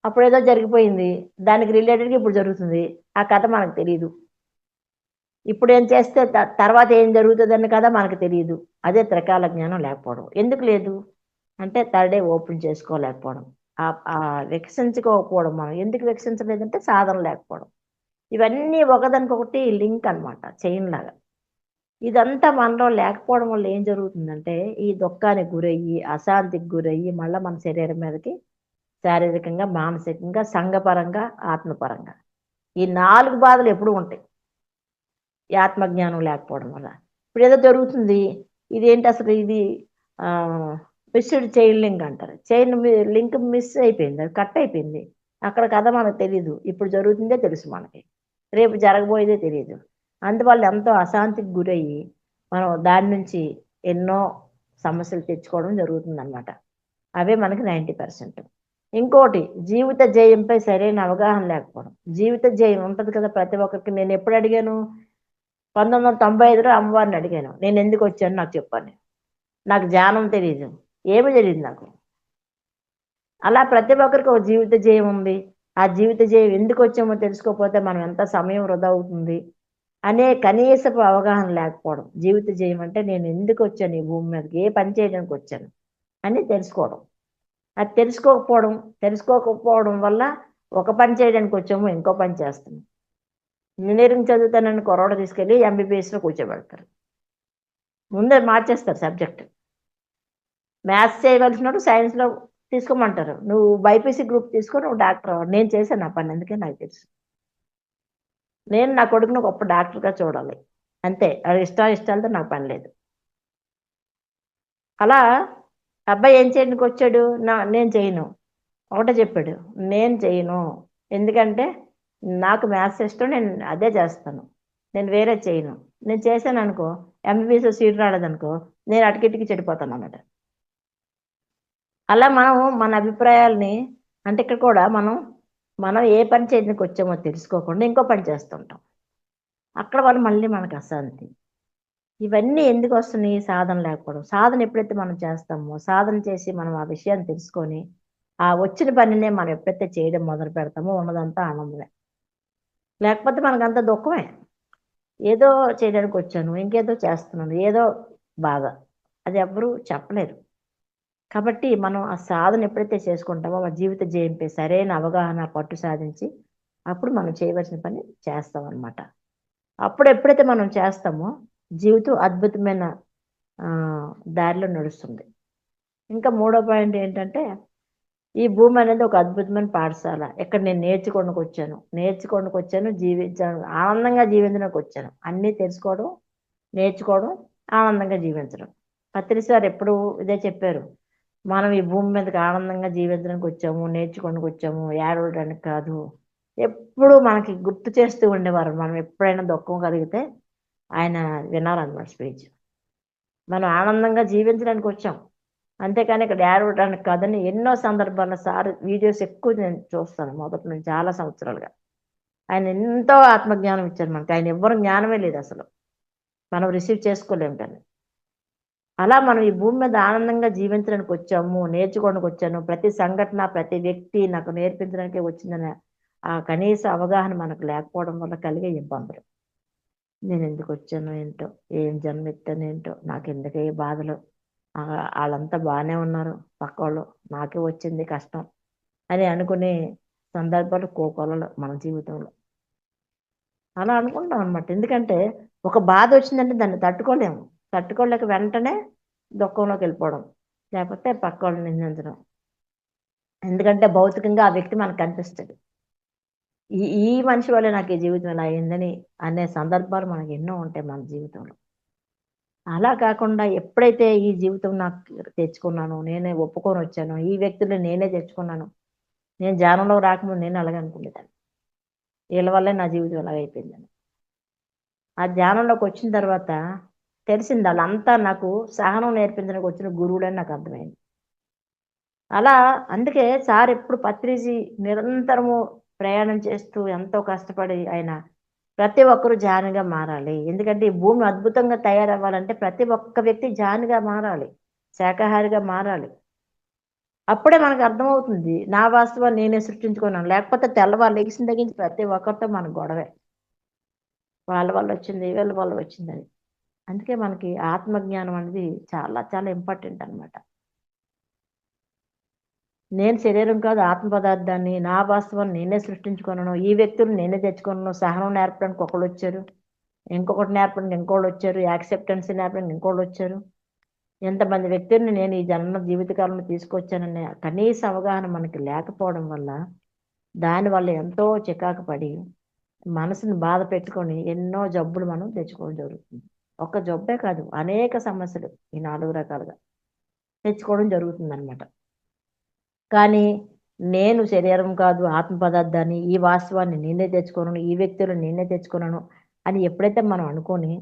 అప్పుడేదో జరిగిపోయింది. దానికి రిలేటెడ్‌గా ఇప్పుడు జరుగుతుంది. ఆ కథ మనకు తెలీదు. ఇప్పుడేం చేస్తే తర్వాత ఏం జరుగుతదన్న కథ మనకు తెలీదు. అదే త్రికాల జ్ఞానం లేకపోవడం. ఎందుకు లేదు? అంటే థర్డ్ ఐ ఓపెన్ చేసుకోలేకపోవడం, ఆ వికసించుకోకపోవడం. మనం ఎందుకు వికసించలేదంటే సాధన లేకపోవడం. ఇవన్నీ ఒకదానికొకటి లింక్ అన్నమాట, చైన్ లాగా. ఇదంతా మనలో లేకపోవడం వల్ల ఏం జరుగుతుందంటే ఈ దుఃఖానికి గురయ్యి, అశాంతికి గురయ్యి, మళ్ళీ మన శరీరం మీదకి శారీరకంగా, మానసికంగా, సంఘపరంగా, ఆత్మపరంగా ఈ 4 బాధలు ఎప్పుడూ ఉంటాయి ఈ ఆత్మజ్ఞానం లేకపోవడం వల్ల. ఇప్పుడు ఏదో జరుగుతుంది, ఇదేంటి అసలు ఇది మిస్డ్ చైన్ లింక్ అంటారు. లింక్ మిస్ అయిపోయింది, అది కట్ అయిపోయింది. అక్కడ కథ మనకు తెలీదు, ఇప్పుడు జరుగుతుందే తెలుసు మనకి, రేపు జరగబోయేదే తెలియదు. అందువల్ల ఎంతో అశాంతికి గురయ్యి మనం దాని నుంచి ఎన్నో సమస్యలు తెచ్చుకోవడం జరుగుతుందన్నమాట. అవే మనకి 90%. ఇంకోటి జీవిత జయంపై సరైన అవగాహన లేకపోవడం. జీవిత జయం ఉంటుంది కదా ప్రతి ఒక్కరికి. నేను ఎప్పుడు అడిగాను, 1995లో అమ్మవారిని అడిగాను, నేను ఎందుకు వచ్చాను నాకు చెప్పాను. నాకు ధ్యానం తెలియదు, ఏమీ తెలియదు నాకు. అలా ప్రతి ఒక్కరికి ఒక జీవిత జయం ఉంది. ఆ జీవిత జయం ఎందుకు వచ్చామో తెలుసుకోకపోతే మనం ఎంత సమయం వృధా అవుతుంది అనే కనీసపు అవగాహన లేకపోవడం. జీవిత జయం అంటే నేను ఎందుకు వచ్చాను ఈ భూమి మీదకి, ఏ పని చేయడానికి వచ్చాను అని తెలుసుకోవడం. అది తెలుసుకోకపోవడం వల్ల ఒక పని చేయడానికి వచ్చాము, ఇంకో పని చేస్తాము. ఇంజనీరింగ్ చదువుతానని కొరవడ తీసుకెళ్ళి ఎంబీబీఎస్లో కూర్చోబెడతారు, ముందే మార్చేస్తారు సబ్జెక్ట్. మ్యాథ్స్ చేయవలసినప్పుడు సైన్స్లో తీసుకోమంటారు, నువ్వు బైపీసీ గ్రూప్ తీసుకో, నువ్వు డాక్టర్ అవ్వాలి. నేను చేశాను ఆ పని, అందుకే నాకు తెలుసు. నేను నా కొడుకును గొప్ప డాక్టర్గా చూడాలి, అంతే. అది ఇష్టాలతో నాకు పని లేదు. అలా అబ్బాయి ఏం చేయడానికి వచ్చాడు, నేను చేయను ఒకటే చెప్పాడు, నేను చేయను. ఎందుకంటే నాకు మ్యాథ్స్ ఇష్టం, నేను అదే చేస్తాను, నేను వేరే చేయను. నేను చేశాను అనుకో, ఎంబీబీఎస్ సీట్ రాలేదనుకో, నేను అటుకిటికి చెడిపోతాను అన్నమాట. అలా మనం మన అభిప్రాయాల్ని, అంటే ఇక్కడ కూడా మనం ఏ పని చేయడానికి వచ్చామో తెలుసుకోకుండా ఇంకో పని చేస్తుంటాం. అక్కడ వాళ్ళు మళ్ళీ మనకు అశాంతి. ఇవన్నీ ఎందుకు వస్తున్నాయి, సాధన లేకపోవడం. సాధన ఎప్పుడైతే మనం చేస్తామో, సాధన చేసి మనం ఆ విషయాన్ని తెలుసుకొని ఆ వచ్చిన పనినే మనం ఎప్పుడైతే చేయడం మొదలు పెడతామో ఉన్నదంతా ఆనందమే. లేకపోతే మనకంత దుఃఖమే. ఏదో చేయడానికి వచ్చాను, ఇంకేదో చేస్తున్నాను, ఏదో బాధ. అది ఎవ్వరూ చెప్పలేరు. కాబట్టి మనం ఆ సాధన ఎప్పుడైతే చేసుకుంటామో ఆ జీవిత జయంపై సరైన అవగాహన, పట్టు సాధించి అప్పుడు మనం చేయవలసిన పని చేస్తామన్నమాట. అప్పుడు ఎప్పుడైతే మనం చేస్తామో జీవితం అద్భుతమైన దారిలో నడుస్తుంది. ఇంకా మూడో పాయింట్ ఏంటంటే, ఈ భూమి అనేది ఒక అద్భుతమైన పాఠశాల. ఇక్కడ నేను నేర్చుకోవడానికి వచ్చాను, ఆనందంగా జీవించడానికి వచ్చాను. అన్నీ తెలుసుకోవడం, నేర్చుకోవడం, ఆనందంగా జీవించడం. పత్రి సార్ ఎప్పుడు ఇదే చెప్పారు, మనం ఈ భూమి మీదకి ఆనందంగా జీవించడానికి వచ్చాము, నేర్చుకోవడానికి వచ్చాము, ఏడవడానికి కాదు. ఎప్పుడు మనకి గుర్తు చేస్తూ ఉండేవారు. మనం ఎప్పుడైనా దుఃఖం కలిగితే ఆయన వినాలన్నమాట స్పీచ్. మనం ఆనందంగా జీవించడానికి వచ్చాం, అంతేకాని ఇక్కడ ఏడవడానికి కాదని ఎన్నో సందర్భాల్లో సార్ వీడియోస్ ఎక్కువ నేను చూస్తాను మొదటి నుంచి చాలా సంవత్సరాలుగా. ఆయన ఎంతో ఆత్మజ్ఞానం ఇచ్చారు మనకి. ఆయన ఎవ్వరు జ్ఞానమే లేదు అసలు, మనం రిసీవ్ చేసుకోలేము. కానీ అలా మనం ఈ భూమి మీద ఆనందంగా జీవించడానికి వచ్చాము, నేర్చుకోవడానికి వచ్చాను, ప్రతి సంఘటన, ప్రతి వ్యక్తి నాకు నేర్పించడానికే వచ్చిందనే ఆ కనీస అవగాహన మనకు లేకపోవడం వల్ల కలిగే ఇబ్బందులు. నేను ఎందుకు వచ్చానో ఏంటో, ఏం జన్మెత్తాను ఏంటో, నాకు ఎందుకు ఏ బాధలు, వాళ్ళంతా బాగానే ఉన్నారు పక్కోళ్ళు, నాకే వచ్చింది కష్టం అని అనుకునే సందర్భాలు కోకొల్లలు మన జీవితంలో. అలా అనుకుంటాం అనమాట. ఎందుకంటే ఒక బాధ వచ్చిందంటే దాన్ని తట్టుకోలేక వెంటనే దుఃఖంలోకి వెళ్ళిపోవడం, లేకపోతే పక్కోళ్ళని నిందించడం. ఎందుకంటే భౌతికంగా ఆ వ్యక్తి మనకు కనిపిస్తుంది, ఈ ఈ మనిషి వల్ల నాకు ఈ జీవితం ఇలా అయిందని అనే సందర్భాలు మనకి ఎన్నో ఉంటాయి మన జీవితంలో. అలా కాకుండా ఎప్పుడైతే ఈ జీవితం నాకు తెచ్చుకున్నానో, నేనే ఒప్పుకొని వచ్చానో, ఈ వ్యక్తులు నేనే తెచ్చుకున్నాను. నేను ధ్యానంలో రాకముందు నేను అలాగే అనుకునేదాన్ని, వీళ్ళ వల్లే నా జీవితం ఎలాగైపోయిందని. ఆ ధ్యానంలోకి వచ్చిన తర్వాత తెలిసింది, వాళ్ళంతా నాకు సహనం నేర్పించడానికి వచ్చిన గురువులని నాకు అర్థమైంది. అలా అందుకే సార్ ఎప్పుడు పత్రిజీ నిరంతరము ప్రయాణం చేస్తూ ఎంతో కష్టపడి ఆయన ప్రతి ఒక్కరూ ధ్యానిగా మారాలి. ఎందుకంటే ఈ భూమి అద్భుతంగా తయారవ్వాలంటే ప్రతి ఒక్క వ్యక్తి ధ్యానిగా మారాలి, శాకాహారిగా మారాలి. అప్పుడే మనకు అర్థమవుతుంది నా వాస్తవాన్ని నేనే సృష్టించుకున్నాను. లేకపోతే తెల్లవారు లెగిసిన తగ్గించి ప్రతి ఒక్కరితో మనకు గొడవే, వాళ్ళ వల్ల వచ్చింది, వీళ్ళ వల్ల వచ్చిందని. అందుకే మనకి ఆత్మజ్ఞానం అనేది చాలా చాలా ఇంపార్టెంట్ అనమాట. నేను శరీరం కాదు ఆత్మ పదార్థాన్ని, నా వాస్తవాన్ని నేనే సృష్టించుకున్నాను, ఈ వ్యక్తులు నేనే తెచ్చుకున్నాను. సహనం నేర్పడానికి ఒకళ్ళు వచ్చారు, ఇంకొకటి నేర్పడానికి ఇంకోళ్ళు వచ్చారు, యాక్సెప్టెన్స్ నేర్పడానికి ఇంకోళ్ళు వచ్చారు. ఎంతమంది వ్యక్తుల్ని నేను ఈ జన్మ జీవితకాలంలో తీసుకొచ్చాననే కనీస అవగాహన మనకి లేకపోవడం వల్ల, దానివల్ల ఎంతో చికాకు పడి మనసుని బాధ పెట్టుకొని ఎన్నో జబ్బులు మనం తెచ్చుకోవడం జరుగుతుంది. ఒక జబ్బే కాదు, అనేక సమస్యలు ఈ 4 రకాలుగా తెచ్చుకోవడం జరుగుతుందన్నమాట. కానీ నేను శరీరం కాదు ఆత్మ పదార్థాన్ని, ఈ వాస్తవాన్ని నేనే తెచ్చుకున్నాను, ఈ వ్యక్తులను నేనే తెచ్చుకున్నాను అని ఎప్పుడైతే మనం అనుకోని,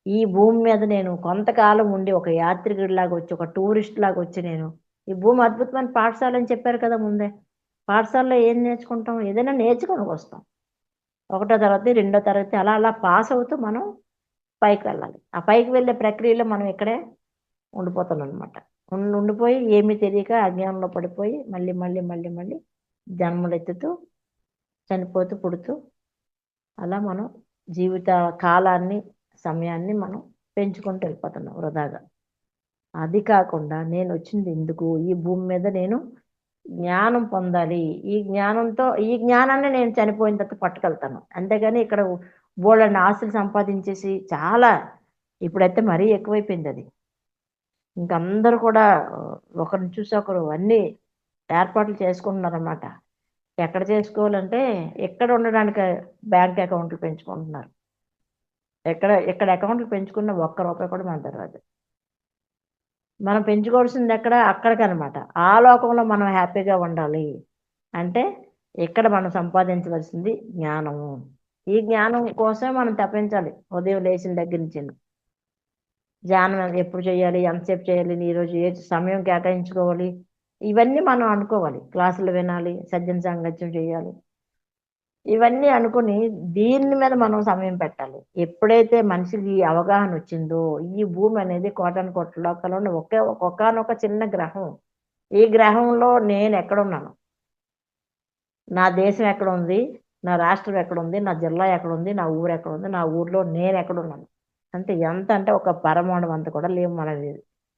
ఈ భూమి మీద నేను కొంతకాలం ఉండి ఒక యాత్రికుడిలాగా వచ్చి, ఒక టూరిస్ట్ లాగా వచ్చి నేను ఈ భూమి అద్భుతమైన పాఠశాల అని చెప్పారు కదా ముందే. పాఠశాలలో ఏం నేర్చుకుంటాం? ఏదైనా నేర్చుకొని వస్తాం. ఒకటో తరగతి, రెండో తరగతి అలా అలా పాస్ అవుతూ మనం పైకి వెళ్ళాలి. ఆ పైకి వెళ్ళే ప్రక్రియలో మనం ఇక్కడే ఉండిపోతామనమాట. ఉండిపోయి ఏమీ తెలియక అజ్ఞానంలో పడిపోయి మళ్ళీ మళ్ళీ మళ్ళీ మళ్ళీ జన్మలెత్తుతూ చనిపోతూ పుడుతూ అలా మనం జీవిత కాలాన్ని సమయాన్ని మనం పెంచుకుంటూ వెళ్ళిపోతున్నాం వృధాగా. అది కాకుండా నేను వచ్చింది ఎందుకు, ఈ భూమి మీద నేను జ్ఞానం పొందాలి, ఈ జ్ఞానంతో ఈ జ్ఞానాన్ని నేను చనిపోయిన తర్వాత పట్టుకెళ్తాను. అంతేగాని ఇక్కడ బోలెడన్ని ఆస్తులు సంపాదించేసి చాలా ఇప్పుడైతే మరీ ఎక్కువైపోయింది అది. ఇంక అందరూ కూడా ఒకరిని చూసి ఒకరు అన్నీ ఏర్పాట్లు చేసుకుంటున్నారన్నమాట. ఎక్కడ చేసుకోవాలంటే ఎక్కడ ఉండడానికి బ్యాంక్ అకౌంట్లు పెంచుకుంటున్నారు. ఎక్కడ అకౌంట్లు పెంచుకున్న ఒక్క రూపాయి కూడా మన రాదు. మనం పెంచుకోవాల్సింది ఎక్కడ? అక్కడికనమాట. ఆ లోకంలో మనం హ్యాపీగా ఉండాలి అంటే ఇక్కడ మనం సంపాదించవలసింది జ్ఞానము. ఈ జ్ఞానం కోసమే మనం తప్పించాలి ఉదయం లేచిన దగ్గర నుంచి. ధ్యానం ఎప్పుడు చేయాలి, ఎంతసేపు చేయాలి, ఈరోజు ఏ సమయం కేటాయించుకోవాలి, ఇవన్నీ మనం అనుకోవాలి. క్లాసులు వినాలి, సజ్జన సాంగత్యం చేయాలి, ఇవన్నీ అనుకుని దీని మీద మనం సమయం పెట్టాలి. ఎప్పుడైతే మనిషికి ఈ అవగాహన వచ్చిందో, ఈ భూమి అనేది కోటాను కోట్ల లోకాల్లో ఉన్న ఒకానొక చిన్న గ్రహం. ఈ గ్రహంలో నేను ఎక్కడున్నాను, నా దేశం ఎక్కడ ఉంది, నా రాష్ట్రం ఎక్కడుంది, నా జిల్లా ఎక్కడుంది, నా ఊరు ఎక్కడుంది, నా ఊర్లో నేను ఎక్కడున్నాను అంటే ఎంత అంటే ఒక పరమాణు అంత కూడా లేవు మన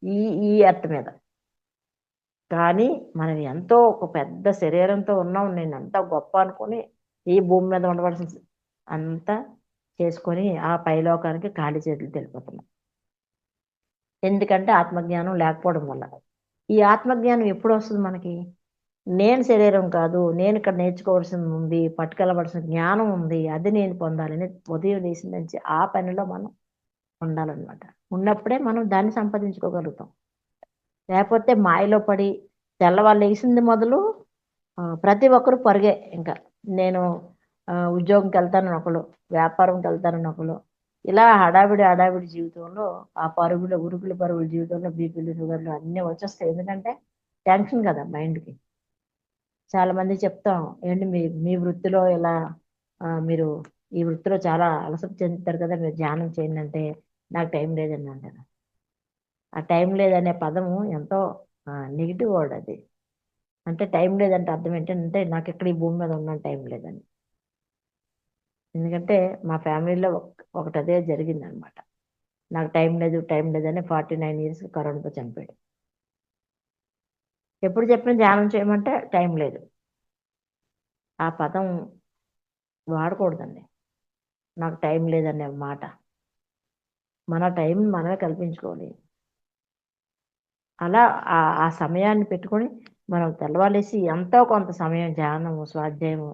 ఈ ఈ ఎర్త్ మీద. కానీ మనం ఎంతో ఒక పెద్ద శరీరంతో ఉన్నాం, నేను అంత గొప్ప అనుకుని ఈ భూమి మీద ఉండవలసిన అంతా చేసుకొని ఆ పైలోకానికి ఖాళీ చేతులు వెళ్ళిపోతున్నాం. ఎందుకంటే ఆత్మజ్ఞానం లేకపోవడం వల్ల. ఈ ఆత్మజ్ఞానం ఎప్పుడు వస్తుంది మనకి? నేను శరీరం కాదు, నేను ఇక్కడ నేర్చుకోవాల్సింది ఉంది, పట్టుకెళ్ళవలసిన జ్ఞానం ఉంది, అది నేను పొందాలని ఉదయం లేచిన నుంచి ఆ పనిలో మనం ఉండాలన్నమాట. ఉన్నప్పుడే మనం దాన్ని సంపాదించుకోగలుగుతాం. లేకపోతే మాయలో పడి తెల్లవాళ్ళు లేచింది మొదలు ప్రతి ఒక్కరు పరుగే. ఇంకా నేను ఉద్యోగంకి వెళ్తానని ఒకళ్ళు, వ్యాపారంకి వెళ్తానని ఒకళ్ళు, ఇలా హడావిడి జీవితంలో ఆ పరుగులు ఉరుకులు పరుగుల జీవితంలో బీపీలు షుగర్లు అన్నీ వచ్చేస్తాయి. ఎందుకంటే టెన్షన్ కదా మైండ్కి. చాలా మంది చెప్తాం, ఏంటి మీ మీ వృత్తిలో ఇలా మీరు ఈ వృత్తిలో చాలా అలసట చెందుతారు కదా, మీరు ధ్యానం చేయండి అంటే నాకు టైం లేదండి అంటారు. ఆ టైం లేదనే పదము ఎంతో నెగిటివ్ వర్డ్ అది. అంటే టైం లేదంటే అర్థం ఏంటంటే నాకు ఇక్కడ ఈ భూమి మీద ఉన్న టైం లేదని. ఎందుకంటే మా ఫ్యామిలీలో ఒకటి అదే జరిగిందనమాట. నాకు టైం లేదని 49 ఇయర్స్ కరోనాతో చనిపోయాడు. ఎప్పుడు చెప్పిన ధ్యానం చేయమంటే టైం లేదు. ఆ పదం వాడకూడదండి. నాకు టైం లేదనే మాట. మన టైం మనమే కల్పించుకోవాలి. అలా ఆ సమయాన్ని పెట్టుకొని మనం తెల్లవాలేసి ఎంతో కొంత సమయం ధ్యానము, స్వాధ్యాయము,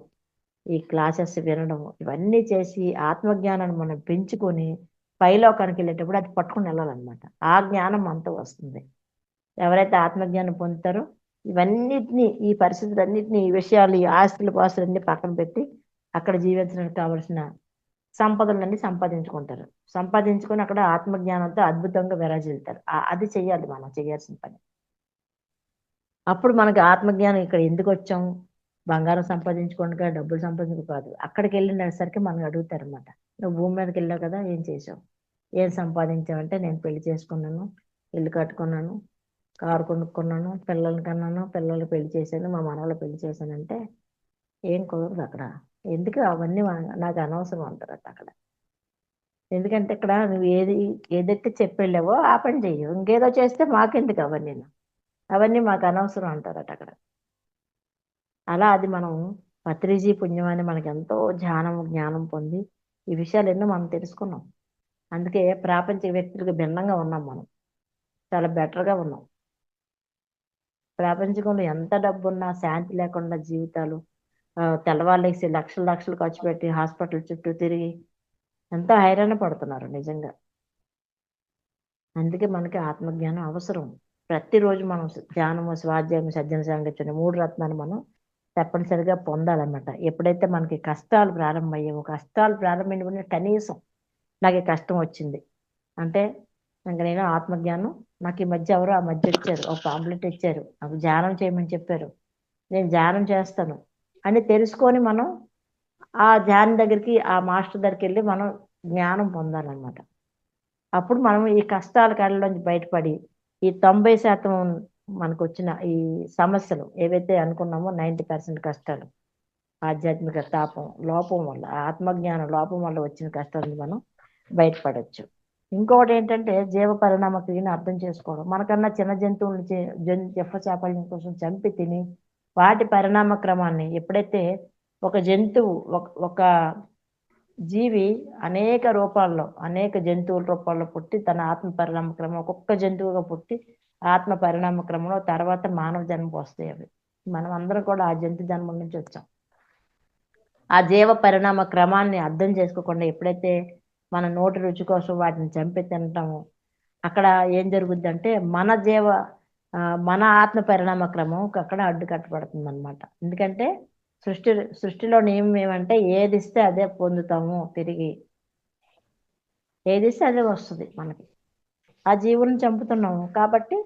ఈ క్లాసెస్ వినడము ఇవన్నీ చేసి ఆత్మజ్ఞానాన్ని మనం పెంచుకొని పైలోకానికి వెళ్ళేటప్పుడు అది పట్టుకుని వెళ్ళాలన్నమాట. ఆ జ్ఞానం మనతో వస్తుంది. ఎవరైతే ఆత్మజ్ఞానం పొందుతారో ఇవన్నిటిని, ఈ పరిస్థితులన్నిటిని, ఈ విషయాలు, ఈ ఆస్తులు పాస్తులన్నీ పక్కన పెట్టి అక్కడ జీవించడానికి కావలసిన సంపదలన్నీ సంపాదించుకుంటారు. సంపాదించుకొని అక్కడ ఆత్మజ్ఞానంతో అద్భుతంగా విరాజిల్లుతారు. అది చెయ్యాలి మనం చేయాల్సిన పని. అప్పుడు మనకి ఆత్మజ్ఞానం ఇక్కడ ఎందుకు వచ్చాం, బంగారం సంపాదించుకోండి, డబ్బులు సంపాదించుకో కాదు. అక్కడికి వెళ్ళినసరికి మనం అడుగుతారు అనమాట, నువ్వు భూమి మీదకి వెళ్ళావు కదా, ఏం చేసావు, ఏం సంపాదించావంటే నేను పెళ్లి చేసుకున్నాను, ఇల్లు కట్టుకున్నాను, కారు కొనుక్కున్నాను, పిల్లల్ని కన్నాను, పిల్లలు పెళ్లి చేశాను, మా మనవలు పెళ్లి చేశానంటే ఏం కుదరదు అక్కడ. ఎందుకు అవన్నీ నాకు అనవసరం అంటారు అక్కడ. ఎందుకంటే ఇక్కడ నువ్వు ఏదైతే చెప్పెళ్ళావో ఆ పని చెయ్యవు, ఇంకేదో చేస్తే మాకెందుకు అవన్నీ మాకు అనవసరం అంటారట అక్కడ. అలా అది మనం పత్రిజీ పుణ్యం అని మనకి ఎంతో జ్ఞానం పొంది ఈ విషయాలు ఎన్నో మనం తెలుసుకున్నాం. అందుకే ప్రాపంచిక వ్యక్తులకు భిన్నంగా ఉన్నాం మనం. చాలా బెటర్గా ఉన్నాం. ప్రపంచంలో ఎంత డబ్బున్నా శాంతి లేకుండా జీవితాలు, తెల్లవాళ్ళేసి లక్షలు లక్షలు ఖర్చు పెట్టి హాస్పిటల్ చుట్టూ తిరిగి ఎంతో హైరాణ పడుతున్నారు నిజంగా. అందుకే మనకి ఆత్మజ్ఞానం అవసరం. ప్రతిరోజు మనం ధ్యానము, స్వాధ్యాయము, సజ్జన సాంగత్యం 3 రత్నాలు మనం తప్పనిసరిగా పొందాలన్నమాట. ఎప్పుడైతే మనకి కష్టాలు ప్రారంభమయ్యామో, కష్టాలు ప్రారంభమైన కనీసం నాకు ఈ కష్టం వచ్చింది అంటే ఇంక నేను ఆత్మజ్ఞానం, నాకు ఈ మధ్య ఎవరో ఆ మధ్య ఇచ్చారు, ఒక పాంప్లెట్ ఇచ్చారు, నాకు ధ్యానం చేయమని చెప్పారు, నేను ధ్యానం చేస్తాను అని తెలుసుకొని మనం ఆ ధ్యానం దగ్గరికి, ఆ మాస్టర్ దగ్గరికి వెళ్ళి మనం జ్ఞానం పొందాలన్నమాట. అప్పుడు మనం ఈ కష్టాల కళ్ళలోంచి బయటపడి ఈ 90% మనకు వచ్చిన ఈ సమస్యలు ఏవైతే అనుకున్నామో 90% కష్టాలు ఆధ్యాత్మిక తాపం లోపం వల్ల, ఆత్మజ్ఞానం లోపం వల్ల వచ్చిన కష్టాలను మనం బయటపడవచ్చు. ఇంకొకటి ఏంటంటే జీవ పరిణామ క్రియని అర్థం చేసుకోవడం. మనకన్నా చిన్న జంతువులను జంఫ చాపల్యం కోసం చంపి తిని వాటి పరిణామ క్రమాన్ని ఎప్పుడైతే ఒక జంతువు ఒక జీవి అనేక రూపాల్లో, అనేక జంతువుల రూపాల్లో పుట్టి తన ఆత్మ పరిణామ క్రమం ఒక్కొక్క జంతువుగా పుట్టి ఆత్మ పరిణామ క్రమంలో తర్వాత మానవ జన్మకు వస్తాయి అవి. మనం అందరం కూడా ఆ జంతు జన్మల నుంచి వచ్చాం. ఆ జీవ పరిణామ క్రమాన్ని అర్థం చేసుకోకుండా ఎప్పుడైతే మన నోటి రుచి కోసం వాటిని చంపి తింటామో అక్కడ ఏం జరుగుద్ది అంటే మన ఆత్మ పరిణామ క్రమం అక్కడ అడ్డు కట్టబడుతుంది అనమాట. ఎందుకంటే సృష్టిలో నియమం ఏమంటే ఏది ఇస్తే అదే పొందుతాము, తిరిగి ఏది ఇస్తే అదే వస్తుంది మనకి. ఆ జీవులను చంపుతున్నాము కాబట్టి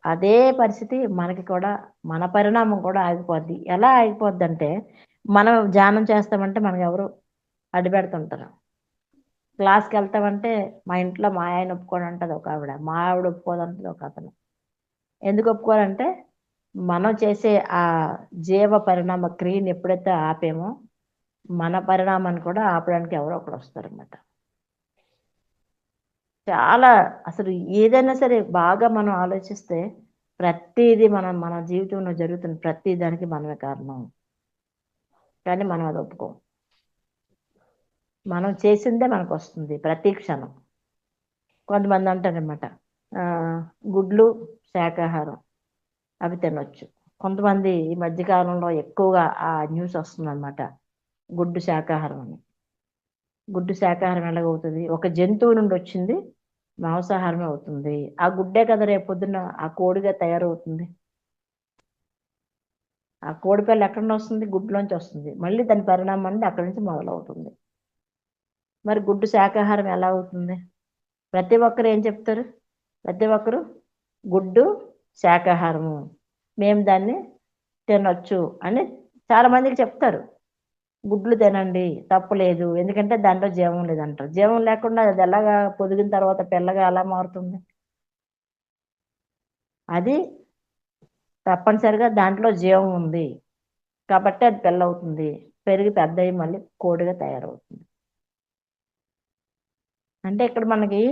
అదే పరిస్థితి మనకి కూడా, మన పరిణామం కూడా ఆగిపోద్ది. ఎలా ఆగిపోద్ది అంటే మనం ధ్యానం చేస్తామంటే మనకు ఎవరు అడ్డుపెడుతుంటారు. క్లాస్కి వెళ్తామంటే మా ఇంట్లో మా ఆయన ఒప్పుకోడు అంటది ఒక ఆవిడ, మా ఆవిడ ఒప్పుకోదంటది ఒక అతను. ఎందుకు ఒప్పుకోరంటే మనం చేసే ఆ జీవ పరిణామ క్రియని ఎప్పుడైతే ఆపేమో మన పరిణామాన్ని కూడా ఆపడానికి ఎవరో ఒకరు వస్తారన్నమాట. చాలా అసలు ఏదైనా సరే బాగా మనం ఆలోచిస్తే ప్రతిదీ మన జీవితంలో జరుగుతున్న ప్రతి దానికి మనమే కారణం. కానీ మనం అది ఒప్పుకోం. మనం చేసిందే మనకు వస్తుంది ప్రతి క్షణం. కొంతమంది అంటారనమాట గుడ్లు శాకాహారం అవి తినొచ్చు. కొంతమంది ఈ మధ్యకాలంలో ఎక్కువగా ఆ న్యూస్ వస్తుందన్నమాట, గుడ్డు శాకాహారం అని. గుడ్డు శాకాహారం ఎలాగవుతుంది? ఒక జంతువు నుండి వచ్చింది మాంసాహారమే అవుతుంది. ఆ గుడ్డే కదా రేపు పొద్దున్న ఆ కోడిగా తయారవుతుంది. ఆ కోడి పిల్ల ఎక్కడి నుంచి వస్తుంది? గుడ్లోంచి వస్తుంది. మళ్ళీ దాని పరిణామం అనేది అక్కడి నుంచి మొదలవుతుంది. మరి గుడ్డు శాకాహారం ఎలా అవుతుంది? ప్రతి ఒక్కరు ఏం చెప్తారు? ప్రతి ఒక్కరు గుడ్డు శాకాహారము, మేము దాన్ని తినొచ్చు అని చాలా మందికి చెప్తారు. గుడ్లు తినండి తప్పులేదు, ఎందుకంటే దాంట్లో జీవం లేదంటారు. జీవం లేకుండా అది ఎలాగా పొదిగిన తర్వాత పిల్లగా ఎలా మారుతుంది? అది తప్పనిసరిగా దాంట్లో జీవం ఉంది కాబట్టి అది పిల్ల అవుతుంది, పెరిగి పెద్ద అయ్యి మళ్ళీ కోడిగా తయారవుతుంది. అంటే ఇక్కడ మనకి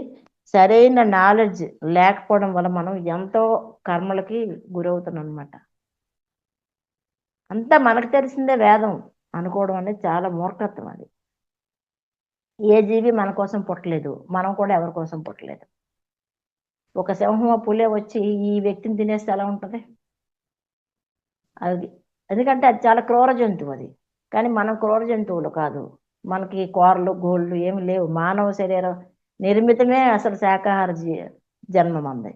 సరైన నాలెడ్జ్ లేకపోవడం వల్ల మనం ఎంతో కర్మలకి గురవుతున్నాం అనమాట. అంతా మనకు తెలిసిందే వేదం అనుకోవడం అనేది చాలా మూర్ఖత్వం. అది ఏ జీవి మన కోసం పుట్టలేదు, మనం కూడా ఎవరి కోసం పుట్టలేదు. ఒక సింహం పులే వచ్చి ఈ వ్యక్తిని తినేస్తే ఎలా ఉంటుంది? అది ఎందుకంటే అది చాలా క్రూర జంతువు అది. కానీ మనం క్రూర జంతువులు కాదు. మనకి కూరలు గోళ్ళు ఏమి లేవు. మానవ శరీరం నిర్మితమే అసలు శాకాహార జన్మ మంది.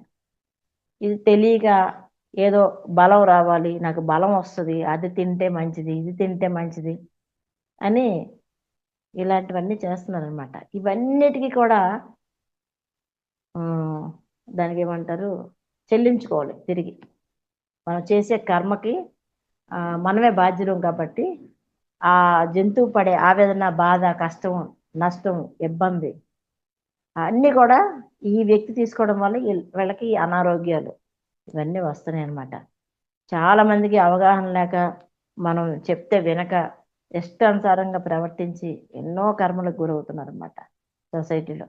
ఇది తెలియక ఏదో బలం రావాలి, నాకు బలం వస్తుంది, అది తింటే మంచిది, ఇది తింటే మంచిది అని ఇలాంటివన్నీ చేస్తున్నారు అనమాట. ఇవన్నిటికీ కూడా దానికి ఏమంటారు, చెల్లించుకోవాలి తిరిగి. మనం చేసే కర్మకి మనమే బాధ్యులం కాబట్టి ఆ జంతువు పడే ఆవేదన, బాధ, కష్టం, నష్టం, ఇబ్బంది అన్నీ కూడా ఈ వ్యక్తి తీసుకోవడం వల్ల వీళ్ళకి అనారోగ్యాలు ఇవన్నీ వస్తున్నాయి అన్నమాట. చాలా మందికి అవగాహన లేక మనం చెప్తే వినక ఇష్టానుసారంగా ప్రవర్తించి ఎన్నో కర్మలకు గురవుతున్నారు అన్నమాట సొసైటీలో.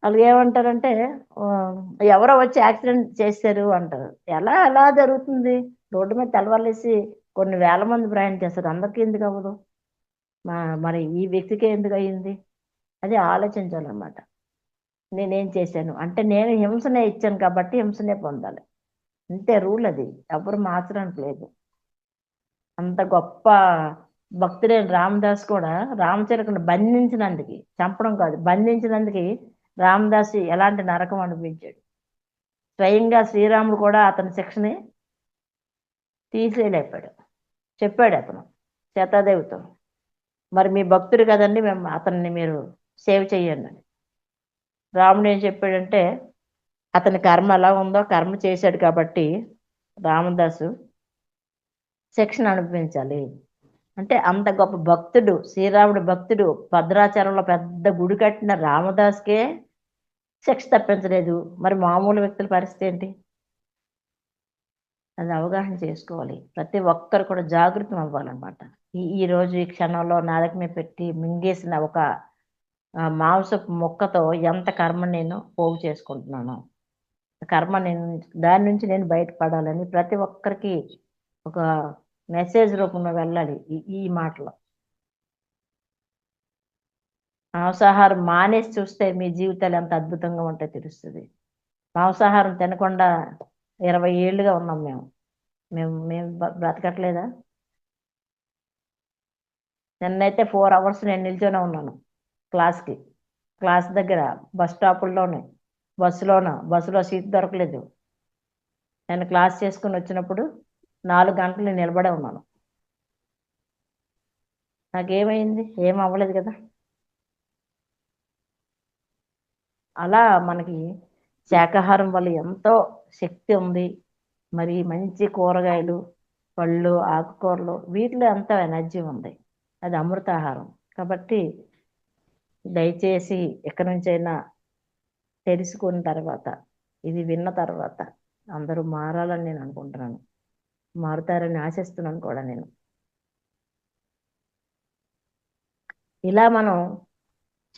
వాళ్ళు ఏమంటారంటే ఎవరో వచ్చి యాక్సిడెంట్ చేశారు అంటారు. ఎలా జరుగుతుంది? రోడ్డు మీద తెల్లవారులేసి కొన్ని వేల మంది ప్రయాణం చేస్తారు, అందరికీ ఎందుకు అవ్వదు? మరి ఈ వ్యక్తికే ఎందుకు అయ్యింది? అది ఆలోచించాలన్నమాట. నేనేం చేశాను అంటే, నేను హింసనే ఇచ్చాను కాబట్టి హింసనే పొందాలి, అంతే రూల్. అది ఎవరు మార్చడానికి లేదు. అంత గొప్ప భక్తుడైన రామదాస్ కూడా రామచిలకను బంధించినందుకు, చంపడం కాదు, బంధించినందుకు రామదాస్ ఎలాంటి నరకం అనిపించాడు. స్వయంగా శ్రీరాముడు కూడా అతని శిక్షని తీసేయలేపాడు. చెప్పాడు అతను సీతాదేవితో, మరి మీ భక్తుడు కదండి, మేము అతన్ని మీరు సేవ్ చెయ్యండి అని. రాముడు ఏం చెప్పాడంటే, అతని కర్మ ఎలా ఉందో కర్మ చేశాడు కాబట్టి రామదాసు శిక్షణ అనుభవించాలి అంటే, అంత గొప్ప భక్తుడు, శ్రీరాముడు భక్తుడు, భద్రాచలంలో పెద్ద గుడి కట్టిన రామదాస్కే శిక్ష తప్పించలేదు, మరి మామూలు వ్యక్తుల పరిస్థితి ఏంటి? అది అవగాహన చేసుకోవాలి. ప్రతి ఒక్కరు కూడా జాగృతం అవ్వాలన్నమాట. ఈ రోజు ఈ క్షణంలో నాలుక మీద పెట్టి మింగేసిన ఒక మాంసపు ముక్కతో ఎంత కర్మ నేను పోగు చేసుకుంటున్నాను, కర్మ నేను దాని నుంచి నేను బయటపడాలని ప్రతి ఒక్కరికి ఒక మెసేజ్ రూపంలో వెళ్ళాలి ఈ మాటలో. మాంసాహారం మానేసి చూస్తే మీ జీవితాలు ఎంత అద్భుతంగా ఉంటే తెలుస్తుంది. మాంసాహారం తినకుండా 20 ఏళ్ళుగా ఉన్నాం మేము. మేము మేము బ్రతకట్లేదా? నిన్నైతే 4 hours నేను నిల్చొనే ఉన్నాను క్లాస్ దగ్గర, బస్ స్టాపుల్లోనే, బస్సులో సీట్ దొరకలేదు. నేను క్లాస్ చేసుకుని వచ్చినప్పుడు 4 గంటలు నేను నిలబడే ఉన్నాను. నాకేమైంది? ఏం అవ్వలేదు కదా. అలా మనకి శాకాహారం వల్ల ఎంతో శక్తి ఉంది. మరి మంచి కూరగాయలు, పళ్ళు, ఆకుకూరలు, వీటిలో ఎంతో ఎనర్జీ ఉంది. అది అమృతాహారం. కాబట్టి దయచేసి ఎక్కడి నుంచైనా తెలుసుకున్న తర్వాత, ఇది విన్న తర్వాత అందరూ మారాలని నేను అనుకుంటున్నాను, మారుతారని ఆశిస్తున్నాను కూడా నేను. ఇలా మనం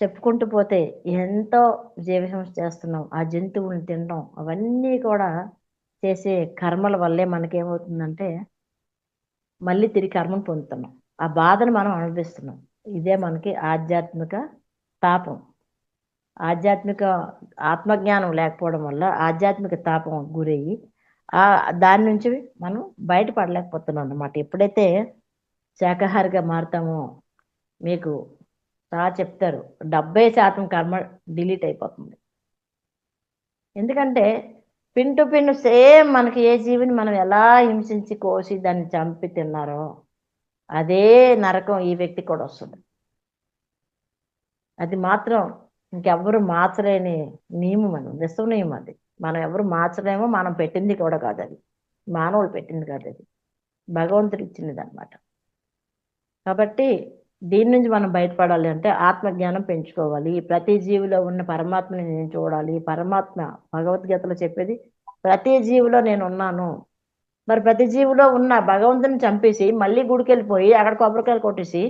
చెప్పుకుంటూ పోతే ఎంతో జీవహింస చేస్తున్నాం, ఆ జంతువులను తినడం, అవన్నీ కూడా చేసే కర్మల వల్లే మనకేమవుతుందంటే మళ్ళీ తిరిగి కర్మను పొందుతున్నాం, ఆ బాధను మనం అనుభవిస్తున్నాం. ఇదే మనకి ఆధ్యాత్మిక తాపం. ఆత్మజ్ఞానం లేకపోవడం వల్ల ఆధ్యాత్మిక తాపం గురయ్యి దాని నుంచి మనం బయటపడలేకపోతున్నాం అన్నమాట. ఎప్పుడైతే శాకాహారిగా మారుతామో మీకు చెప్తారు 70% కర్మ డిలీట్ అయిపోతుంది. ఎందుకంటే పిన్ టు పిన్ సేమ్ మనకి ఏ జీవిని మనం ఎలా హింసించి కోసి దాన్ని చంపి తిన్నారో అదే నరకం ఈ వ్యక్తి కూడా వస్తుంది. అది మాత్రం ఇంకెవ్వరు మార్చలేని నియమం, అది విశ్వ నియమం. అది మనం ఎవరు మార్చలేమో, మనం పెట్టింది కూడా కాదు, అది మానవులు పెట్టింది కాదు, అది భగవంతుడు ఇచ్చినది అనమాట. కాబట్టి దీని నుంచి మనం బయటపడాలి అంటే ఆత్మజ్ఞానం పెంచుకోవాలి. ప్రతి జీవిలో ఉన్న పరమాత్మని నేను చూడాలి. పరమాత్మ భగవద్గీతలో చెప్పేది ప్రతి జీవిలో నేను ఉన్నాను. మరి ప్రతి జీవిలో ఉన్న భగవంతుని చంపేసి మళ్ళీ గుడికి వెళ్ళిపోయి అక్కడ కొబ్బరికాయలు కొట్టేసి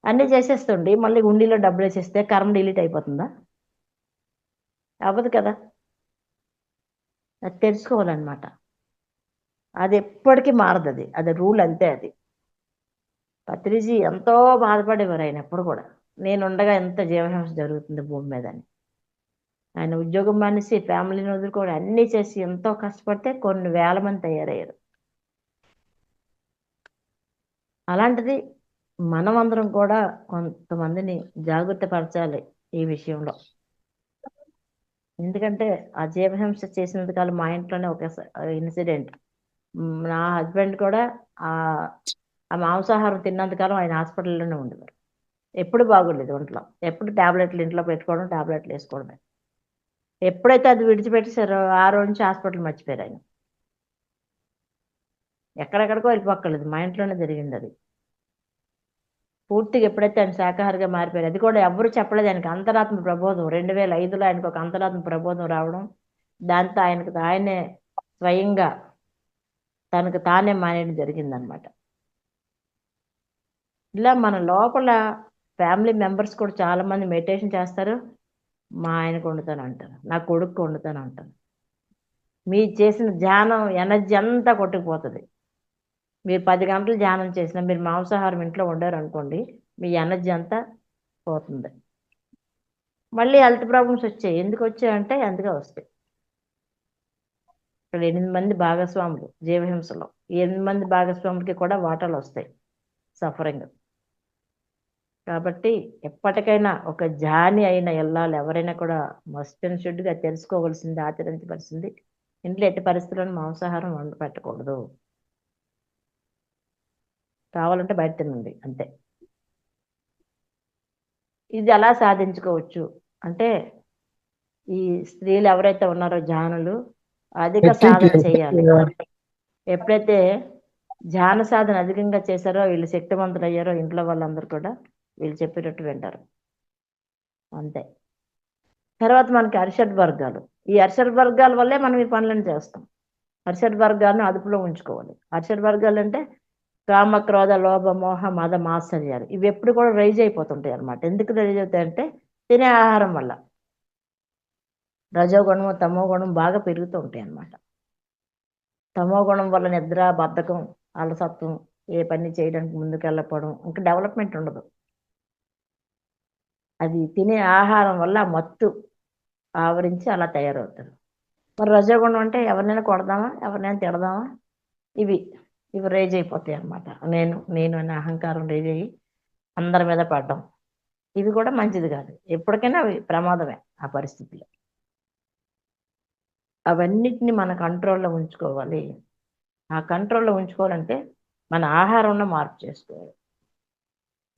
అన్నీ చేసేస్తుండి మళ్ళీ గుండీలో డబ్బులు వేసేస్తే కర్మ డిలీట్ అయిపోతుందా? అవ్వదు కదా. అది తెలుసుకోవాలన్నమాట. అది ఎప్పటికీ మారదు, అది రూల్ అంతే. అది పత్రిజీ ఎంతో బాధపడేవారు అయినప్పుడు కూడా, నేనుండగా ఎంత జీవహింస జరుగుతుంది భూమి మీద అని. ఆయన ఉద్యోగం మానేసి ఫ్యామిలీని వదులుకొని అన్నీ చేసి ఎంతో కష్టపడితే కొన్ని వేల మంది తయారయ్యారు. అలాంటిది మనం అందరం కూడా కొంతమందిని జాగ్రత్త పరచాలి ఈ విషయంలో. ఎందుకంటే ఆ జీవహింస చేసినందుకు మా ఇంట్లోనే ఒక ఇన్సిడెంట్. నా హస్బెండ్ కూడా ఆ మాంసాహారం తిన్నంతకాలం ఆయన హాస్పిటల్లోనే ఉండేవారు. ఎప్పుడు బాగోలేదు ఒంట్లో, ఎప్పుడు ట్యాబ్లెట్లు ఇంట్లో పెట్టుకోవడం, ట్యాబ్లెట్లు వేసుకోవడమే. ఎప్పుడైతే అది విడిచిపెట్టేశారో ఆ రోజు నుంచి హాస్పిటల్ మర్చిపోయారు ఆయన. ఎక్కడెక్కడికో వెళ్ళిపోక్కర్లేదు, మా ఇంట్లోనే జరిగింది అది. పూర్తిగా ఎప్పుడైతే ఆయన శాకాహారిగా మారిపోయారు, అది కూడా ఎవరు చెప్పలేదు ఆయనకి. అంతరాత్మ ప్రబోధం 2005లో ఆయనకు ఒక అంతరాత్మ ప్రబోధం రావడం, దాంతో ఆయనే స్వయంగా తనకు తానే మానేయడం జరిగిందనమాట. ఇలా మన లోపల ఫ్యామిలీ మెంబర్స్ కూడా చాలా మంది మెడిటేషన్ చేస్తారు, మా ఆయనకు వండుతాను అంటారు, నా కొడుకు వండుతాను అంటారు. మీరు చేసిన ధ్యానం ఎనర్జీ అంతా కొట్టుకుపోతుంది. మీరు 10 గంటలు ధ్యానం చేసినా మీరు మాంసాహారం ఇంట్లో వండారు అనుకోండి, మీ ఎనర్జీ అంతా పోతుంది. మళ్ళీ హెల్త్ ప్రాబ్లమ్స్ వచ్చాయి. ఎందుకు వచ్చాయంటే అందుకే వస్తాయి. ఇక్కడ 8 మంది భాగస్వాములు జీవహింసలో. ఈ 8 మంది భాగస్వాములకి కూడా వాటాలు వస్తాయి, సఫరింగ్. కాబట్టి ఎప్పటికైనా ఒక జాని అయిన ఇల్లాలు ఎవరైనా కూడా మస్ట్ అండ్ షుడ్గా తెలుసుకోవాల్సింది, ఆచరించవలసింది, ఇంట్లో ఎట్టి పరిస్థితుల్లోనూ మాంసాహారం వండి పెట్టకూడదు. కావాలంటే బయట తినండి అంతే. ఇది ఎలా సాధించుకోవచ్చు అంటే, ఈ స్త్రీలు ఎవరైతే ఉన్నారో జానులు అధిక సాధన చేయాలి. ఎప్పుడైతే ధ్యాన సాధన అధికంగా చేశారో, వీళ్ళు శక్తివంతులు అయ్యారో, ఇంట్లో వాళ్ళందరూ కూడా వీళ్ళు చెప్పేటట్టు వింటారు అంతే. తర్వాత మనకి అరిషడ్ వర్గాలు. ఈ అరిషడ్ వర్గాల వల్లే మనం ఈ పనులను చేస్తాం. అరిషడ్ వర్గాలను అదుపులో ఉంచుకోవాలి. అరిషడ్ వర్గాలు అంటే కామ, క్రోధ, లోభ, మోహ, మద, మాత్సర్యాలు. ఇవి ఎప్పుడు కూడా రైజ్ అయిపోతుంటాయి అనమాట. ఎందుకు రైజ్ అవుతాయంటే తినే ఆహారం వల్ల. రజోగుణం, తమో గుణం బాగా పెరుగుతూ ఉంటాయి అన్నమాట. తమో గుణం వల్ల నిద్ర, బద్ధకం, అలసత్వం, ఏ పని చేయడానికి ముందుకు వెళ్ళకపోవడం, ఇంకా డెవలప్మెంట్ ఉండదు. అది తినే ఆహారం వల్ల మత్తు ఆవరించి అలా తయారవుతారు. మరి రజోగుణం అంటే ఎవరినైనా కొడదామా, ఎవరినైనా తిడదామా, ఇవి ఇవి రేజ్ అయిపోతాయి అన్నమాట. నేను నేను అనే అహంకారం రేజ్ అయ్యి అందరి మీద పడడం, ఇవి కూడా మంచిది కాదు. ఎప్పటికైనా అవి ప్రమాదమే ఆ పరిస్థితిలో. అవన్నిటిని మన కంట్రోల్లో ఉంచుకోవాలి. ఆ కంట్రోల్లో ఉంచుకోవాలంటే మన ఆహారంలో మార్పు చేసుకోవాలి,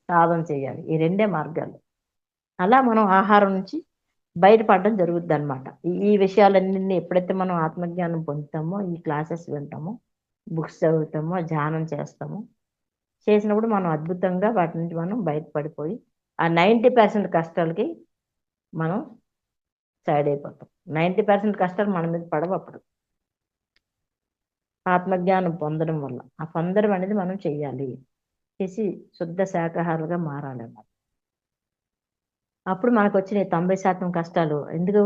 సాధన చేయాలి. ఈ రెండే మార్గాలు. అలా మనం ఆహారం నుంచి బయటపడడం జరుగుద్ది అనమాట. ఈ విషయాలన్నింటినీ ఎప్పుడైతే మనం ఆత్మజ్ఞానం పొందుతామో, ఈ క్లాసెస్ వింటామో, బుక్స్ చదువుతామో, ధ్యానం చేస్తామో, చేసినప్పుడు మనం అద్భుతంగా వాటి నుంచి మనం బయటపడిపోయి ఆ 90% కష్టాలకి మనం సైడ్ అయిపోతాం. 90% కష్టాలు మన మీద పడవు అప్పుడు. ఆత్మజ్ఞానం పొందడం వల్ల ఆ పొందడం అనేది మనం చెయ్యాలి. చేసి శుద్ధ శాకాహారులుగా మారాలన్నమాట. అప్పుడు మనకు వచ్చిన 90% కష్టాలు ఎందుకు,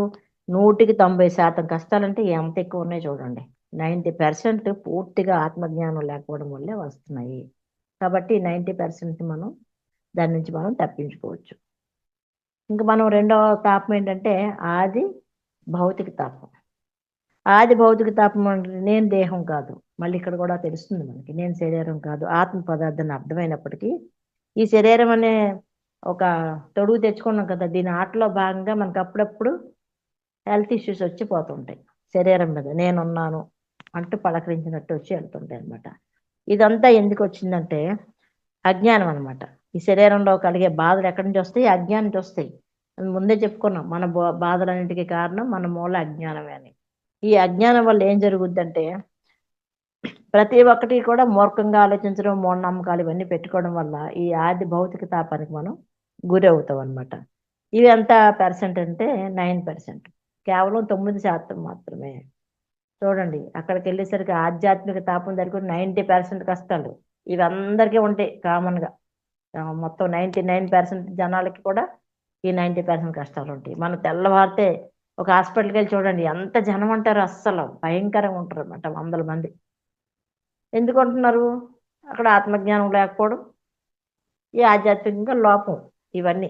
100% కష్టాలంటే ఎంత ఎక్కువ ఉన్నాయి చూడండి. 90% పూర్తిగా ఆత్మజ్ఞానం లేకపోవడం వల్లే వస్తున్నాయి. కాబట్టి 90% మనం దాని నుంచి మనం తప్పించుకోవచ్చు. ఇంకా మనం రెండవ తాపం ఏంటంటే ఆది భౌతిక తాపం. ఆది భౌతిక తాపం అంటే నేను దేహం కాదు. మళ్ళీ ఇక్కడ కూడా తెలుస్తుంది మనకి, నేను శరీరం కాదు, ఆత్మ పదార్థాన్ని అర్థమైనప్పటికీ ఈ శరీరం అనే ఒక తొడుగు తెచ్చుకున్నాం కదా, దీని ఆటలో భాగంగా మనకు అప్పుడప్పుడు హెల్త్ ఇష్యూస్ వచ్చి పోతుంటాయి. శరీరం మీద నేనున్నాను అంటూ పలకరించినట్టు వచ్చి వెళ్తుంటాయి అనమాట. ఇదంతా ఎందుకు వచ్చిందంటే అజ్ఞానం అనమాట. ఈ శరీరంలో కలిగే బాధలు ఎక్కడి నుంచి వస్తాయి? అజ్ఞానం నుంచి వస్తాయి. ముందే చెప్పుకున్నాం, మన బాధలన్నింటికి కారణం మన మూల అజ్ఞానమే అని. ఈ అజ్ఞానం వల్ల ఏం జరుగుద్దంటే ప్రతి ఒక్కటి కూడా మూర్ఖంగా ఆలోచించడం, మూఢనమ్మకాలు ఇవన్నీ పెట్టుకోవడం వల్ల ఈ ఆది భౌతిక తాపానికి మనం గురి అవుతాం అనమాట. ఇవి ఎంత పర్సెంట్ అంటే 9%, కేవలం 9% మాత్రమే. చూడండి, అక్కడికి వెళ్ళేసరికి ఆధ్యాత్మిక తాపం దగ్గర 90% కష్టాలు ఇవి అందరికీ ఉంటాయి కామన్గా. మొత్తం 99% జనాలకి కూడా ఈ 90% కష్టాలు ఉంటాయి. మనం తెల్లవారితే ఒక హాస్పిటల్కి వెళ్ళి చూడండి, ఎంత జనం అంటారు, అస్సలు భయంకరంగా ఉంటారు అనమాట. 100 మంది. ఎందుకు అంటున్నారు? అక్కడ ఆత్మజ్ఞానం లేకపోవడం, ఈ ఆధ్యాత్మికంగా లోపం, ఇవన్నీ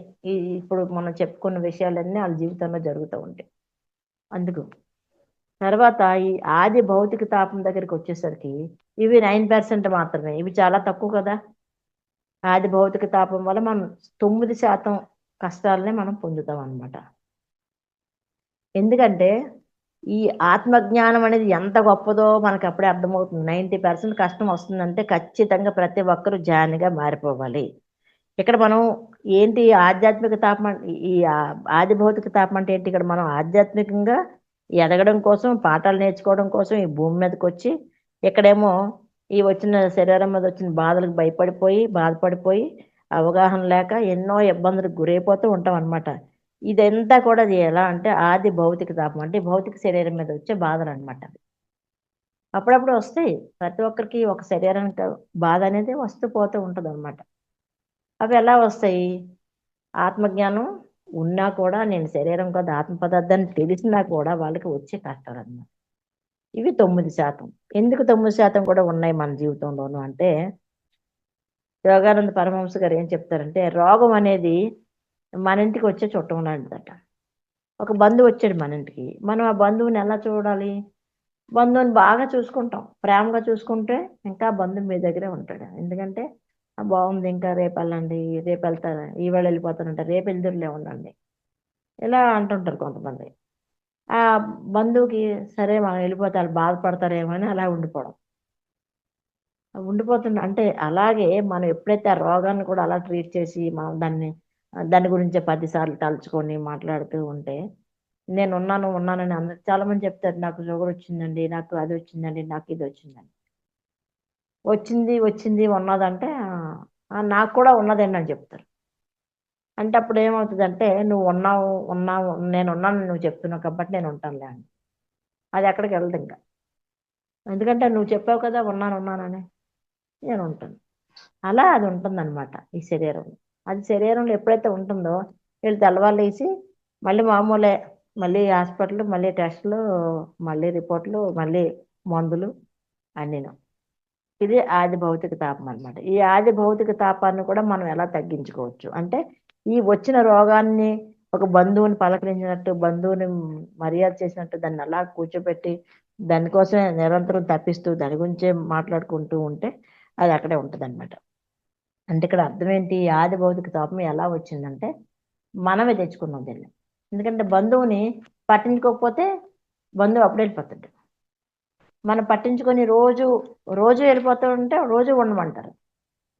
ఇప్పుడు మనం చెప్పుకున్న విషయాలన్నీ వాళ్ళ జీవితంలో జరుగుతూ ఉంటాయి. అందుకు తర్వాత ఈ ఆది భౌతిక తాపం దగ్గరికి వచ్చేసరికి ఇవి 9% మాత్రమే. ఇవి చాలా తక్కువ కదా. ఆది భౌతిక తాపం వల్ల మనం 9% కష్టాలనే మనం పొందుతాం అన్నమాట. ఎందుకంటే ఈ ఆత్మజ్ఞానం అనేది ఎంత గొప్పదో మనకు అప్పుడే అర్థమవుతుంది. 90% కష్టం వస్తుందంటే ఖచ్చితంగా ప్రతి ఒక్కరూ జ్ఞానిగా మారిపోవాలి. ఇక్కడ మనం ఏంటి ఆధ్యాత్మిక తాపం ఈ ఆది భౌతిక తాపం అంటే ఏంటి? ఇక్కడ మనం ఆధ్యాత్మికంగా ఎదగడం కోసం, పాఠాలు నేర్చుకోవడం కోసం ఈ భూమి మీదకి వచ్చి, ఇక్కడేమో ఈ వచ్చిన శరీరం మీద వచ్చిన బాధలకు బాధపడిపోయి అవగాహన లేక ఎన్నో ఇబ్బందులకు గురైపోతూ ఉంటాం అనమాట. ఇదంతా కూడా అది ఎలా అంటే ఆది భౌతిక తాపం అంటే భౌతిక శరీరం మీద వచ్చే బాధలు అనమాట. అప్పుడప్పుడు వస్తాయి, ప్రతి ఒక్కరికి ఒక శరీరానికి బాధ అనేది వస్తూ పోతూ ఉంటుంది అనమాట. అవి ఎలా వస్తాయి? ఆత్మజ్ఞానం ఉన్నా కూడా నేను శరీరం కాదు ఆత్మ పదార్థాన్ని తెలిసినా కూడా వాళ్ళకి వచ్చే కష్టాలు అన్నమాట. ఇవి 9%. ఎందుకు 9% కూడా ఉన్నాయి మన జీవితంలోనూ అంటే, యోగానంద పరమహంస గారు ఏం చెప్తారంటే, రోగం అనేది మన ఇంటికి వచ్చే చుట్టం లాంటిదట. ఒక బంధువు వచ్చాడు మన ఇంటికి. మనం ఆ బంధువుని ఎలా చూడాలి? బంధువుని బాగా చూసుకుంటాం. ప్రేమగా చూసుకుంటే ఇంకా బంధువు మీ దగ్గరే ఉంటాడు. ఎందుకంటే బాగుంది, ఇంకా రేపెళ్ళండి, రేపెళ్తారా, ఈవేళ వెళ్ళిపోతానంట, రేపు వెళ్దురులే ఉండండి. ఇలా అంటుంటారు కొంతమంది. ఆ బంధువుకి సరే మనం వెళ్ళిపోతే వాళ్ళు బాధపడతారేమో అని అలా ఉండిపోవడం. ఉండిపోతున్నా అంటే అలాగే మనం ఎప్పుడైతే ఆ రోగాన్ని కూడా అలా ట్రీట్ చేసి మనం దాని గురించే 10 సార్లు తలుచుకొని మాట్లాడుతూ ఉంటే, ఉన్నానని అందరు చాలా మంది చెప్తారు. నాకు షుగర్ వచ్చిందండి, నాకు అది వచ్చిందండి, నాకు ఇది వచ్చిందండి. వచ్చింది ఉన్నదంటే నాకు కూడా ఉన్నదండి అని చెప్తారు. అంటే అప్పుడు ఏమవుతుందంటే, నువ్వు ఉన్నావు, నేనున్నాను నువ్వు చెప్తున్నావు కాబట్టి నేను ఉంటానులే అని. అది ఎక్కడికి వెళ్ళదు ఇంకా. ఎందుకంటే నువ్వు చెప్పావు కదా ఉన్నానని, నేను ఉంటాను. అలా అది ఉంటుందన్నమాట ఈ శరీరంలో. అది శరీరంలో ఎప్పుడైతే ఉంటుందో వీళ్ళు తెల్లవారులేసి మళ్ళీ మామూలే, మళ్ళీ హాస్పిటల్, మళ్ళీ టెస్టులు, మళ్ళీ రిపోర్ట్లు, మళ్ళీ మందులు అన్నీను. ఇది ఆది భౌతిక తాపం అన్నమాట. ఈ ఆది భౌతిక తాపాన్ని కూడా మనం ఎలా తగ్గించుకోవచ్చు అంటే, ఈ వచ్చిన రోగాన్ని ఒక బంధువుని పలకరించినట్టు, బంధువుని మర్యాద చేసినట్టు దాన్ని అలా కూర్చోబెట్టి దానికోసమే నిరంతరం తప్పిస్తూ దాని గురించే మాట్లాడుకుంటూ ఉంటే అది అక్కడే ఉంటదన్నమాట. అంటే ఇక్కడ అర్థం ఏంటి? ఆది భౌతిక తాపం ఎలా వచ్చిందంటే మనమే తెచ్చుకున్నాం దీన్ని. ఎందుకంటే బంధువుని పట్టించుకోకపోతే బంధువు అప్పుడే వెళ్ళిపోతాడు. మనం పట్టించుకొని రోజు వెళ్ళిపోతూ ఉంటే రోజు ఉండమంటారు.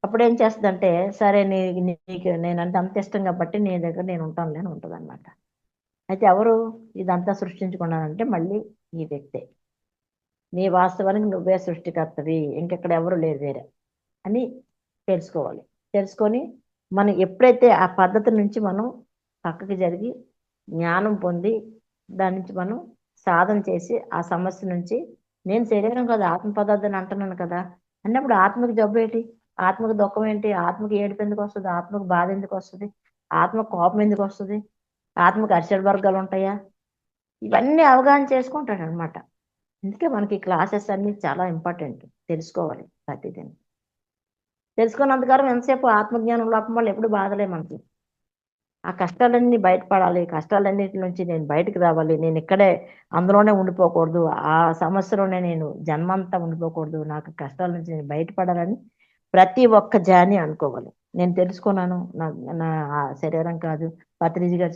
అప్పుడు ఏం చేస్తుందంటే, సరే నీకు నేనంటే అంత ఇష్టం కాబట్టి నీ దగ్గర నేను ఉంటానులే అని ఉంటుందన్నమాట. అయితే ఎవరు ఇదంతా సృష్టించుకున్నానంటే మళ్ళీ ఈ వ్యక్తే. నీ వాస్తవానికి నువ్వే సృష్టికర్తవి, ఇంకెక్కడ ఎవరు లేరు వేరే అని తెలుసుకోవాలి. తెలుసుకొని మనం ఎప్పుడైతే ఆ పద్ధతి నుంచి మనం పక్కకి జరిగి జ్ఞానం పొంది దాని నుంచి మనం సాధన చేసి ఆ సమస్య నుంచి, నేను శరీరం కాదు ఆత్మ పదార్థాన్ని అంటున్నాను కదా అన్నప్పుడు ఆత్మకి జబ్బు ఏంటి, ఆత్మకు దుఃఖం ఏంటి, ఆత్మకి ఏడుపు ఎందుకు వస్తుంది, ఆత్మకు బాధ ఎందుకు వస్తుంది, ఆత్మ కోపం ఎందుకు వస్తుంది, ఆత్మకు అరిషడ్ వర్గాలు ఉంటాయా, ఇవన్నీ అవగాహన చేసుకుంటాడు అనమాట. అందుకే మనకి క్లాసెస్ అన్ని చాలా ఇంపార్టెంట్, తెలుసుకోవాలి ప్రతిదీ. తెలుసుకున్నంతకాలం ఎంతసేపు ఆత్మజ్ఞానం లోపం వల్ల ఎప్పుడు బాధలే మనకి. ఆ కష్టాలన్నీ బయటపడాలి, కష్టాలన్నిటి నుంచి నేను బయటకు రావాలి, నేను ఇక్కడే అందులోనే ఉండిపోకూడదు, ఆ సమస్యలోనే నేను జన్మంతా ఉండిపోకూడదు, నాకు కష్టాల నుంచి నేను బయటపడాలని ప్రతి ఒక్క జాని అనుకోవాలి. నేను తెలుసుకున్నాను, నా ఆ శరీరం కాదు, పత్రిజీ గారు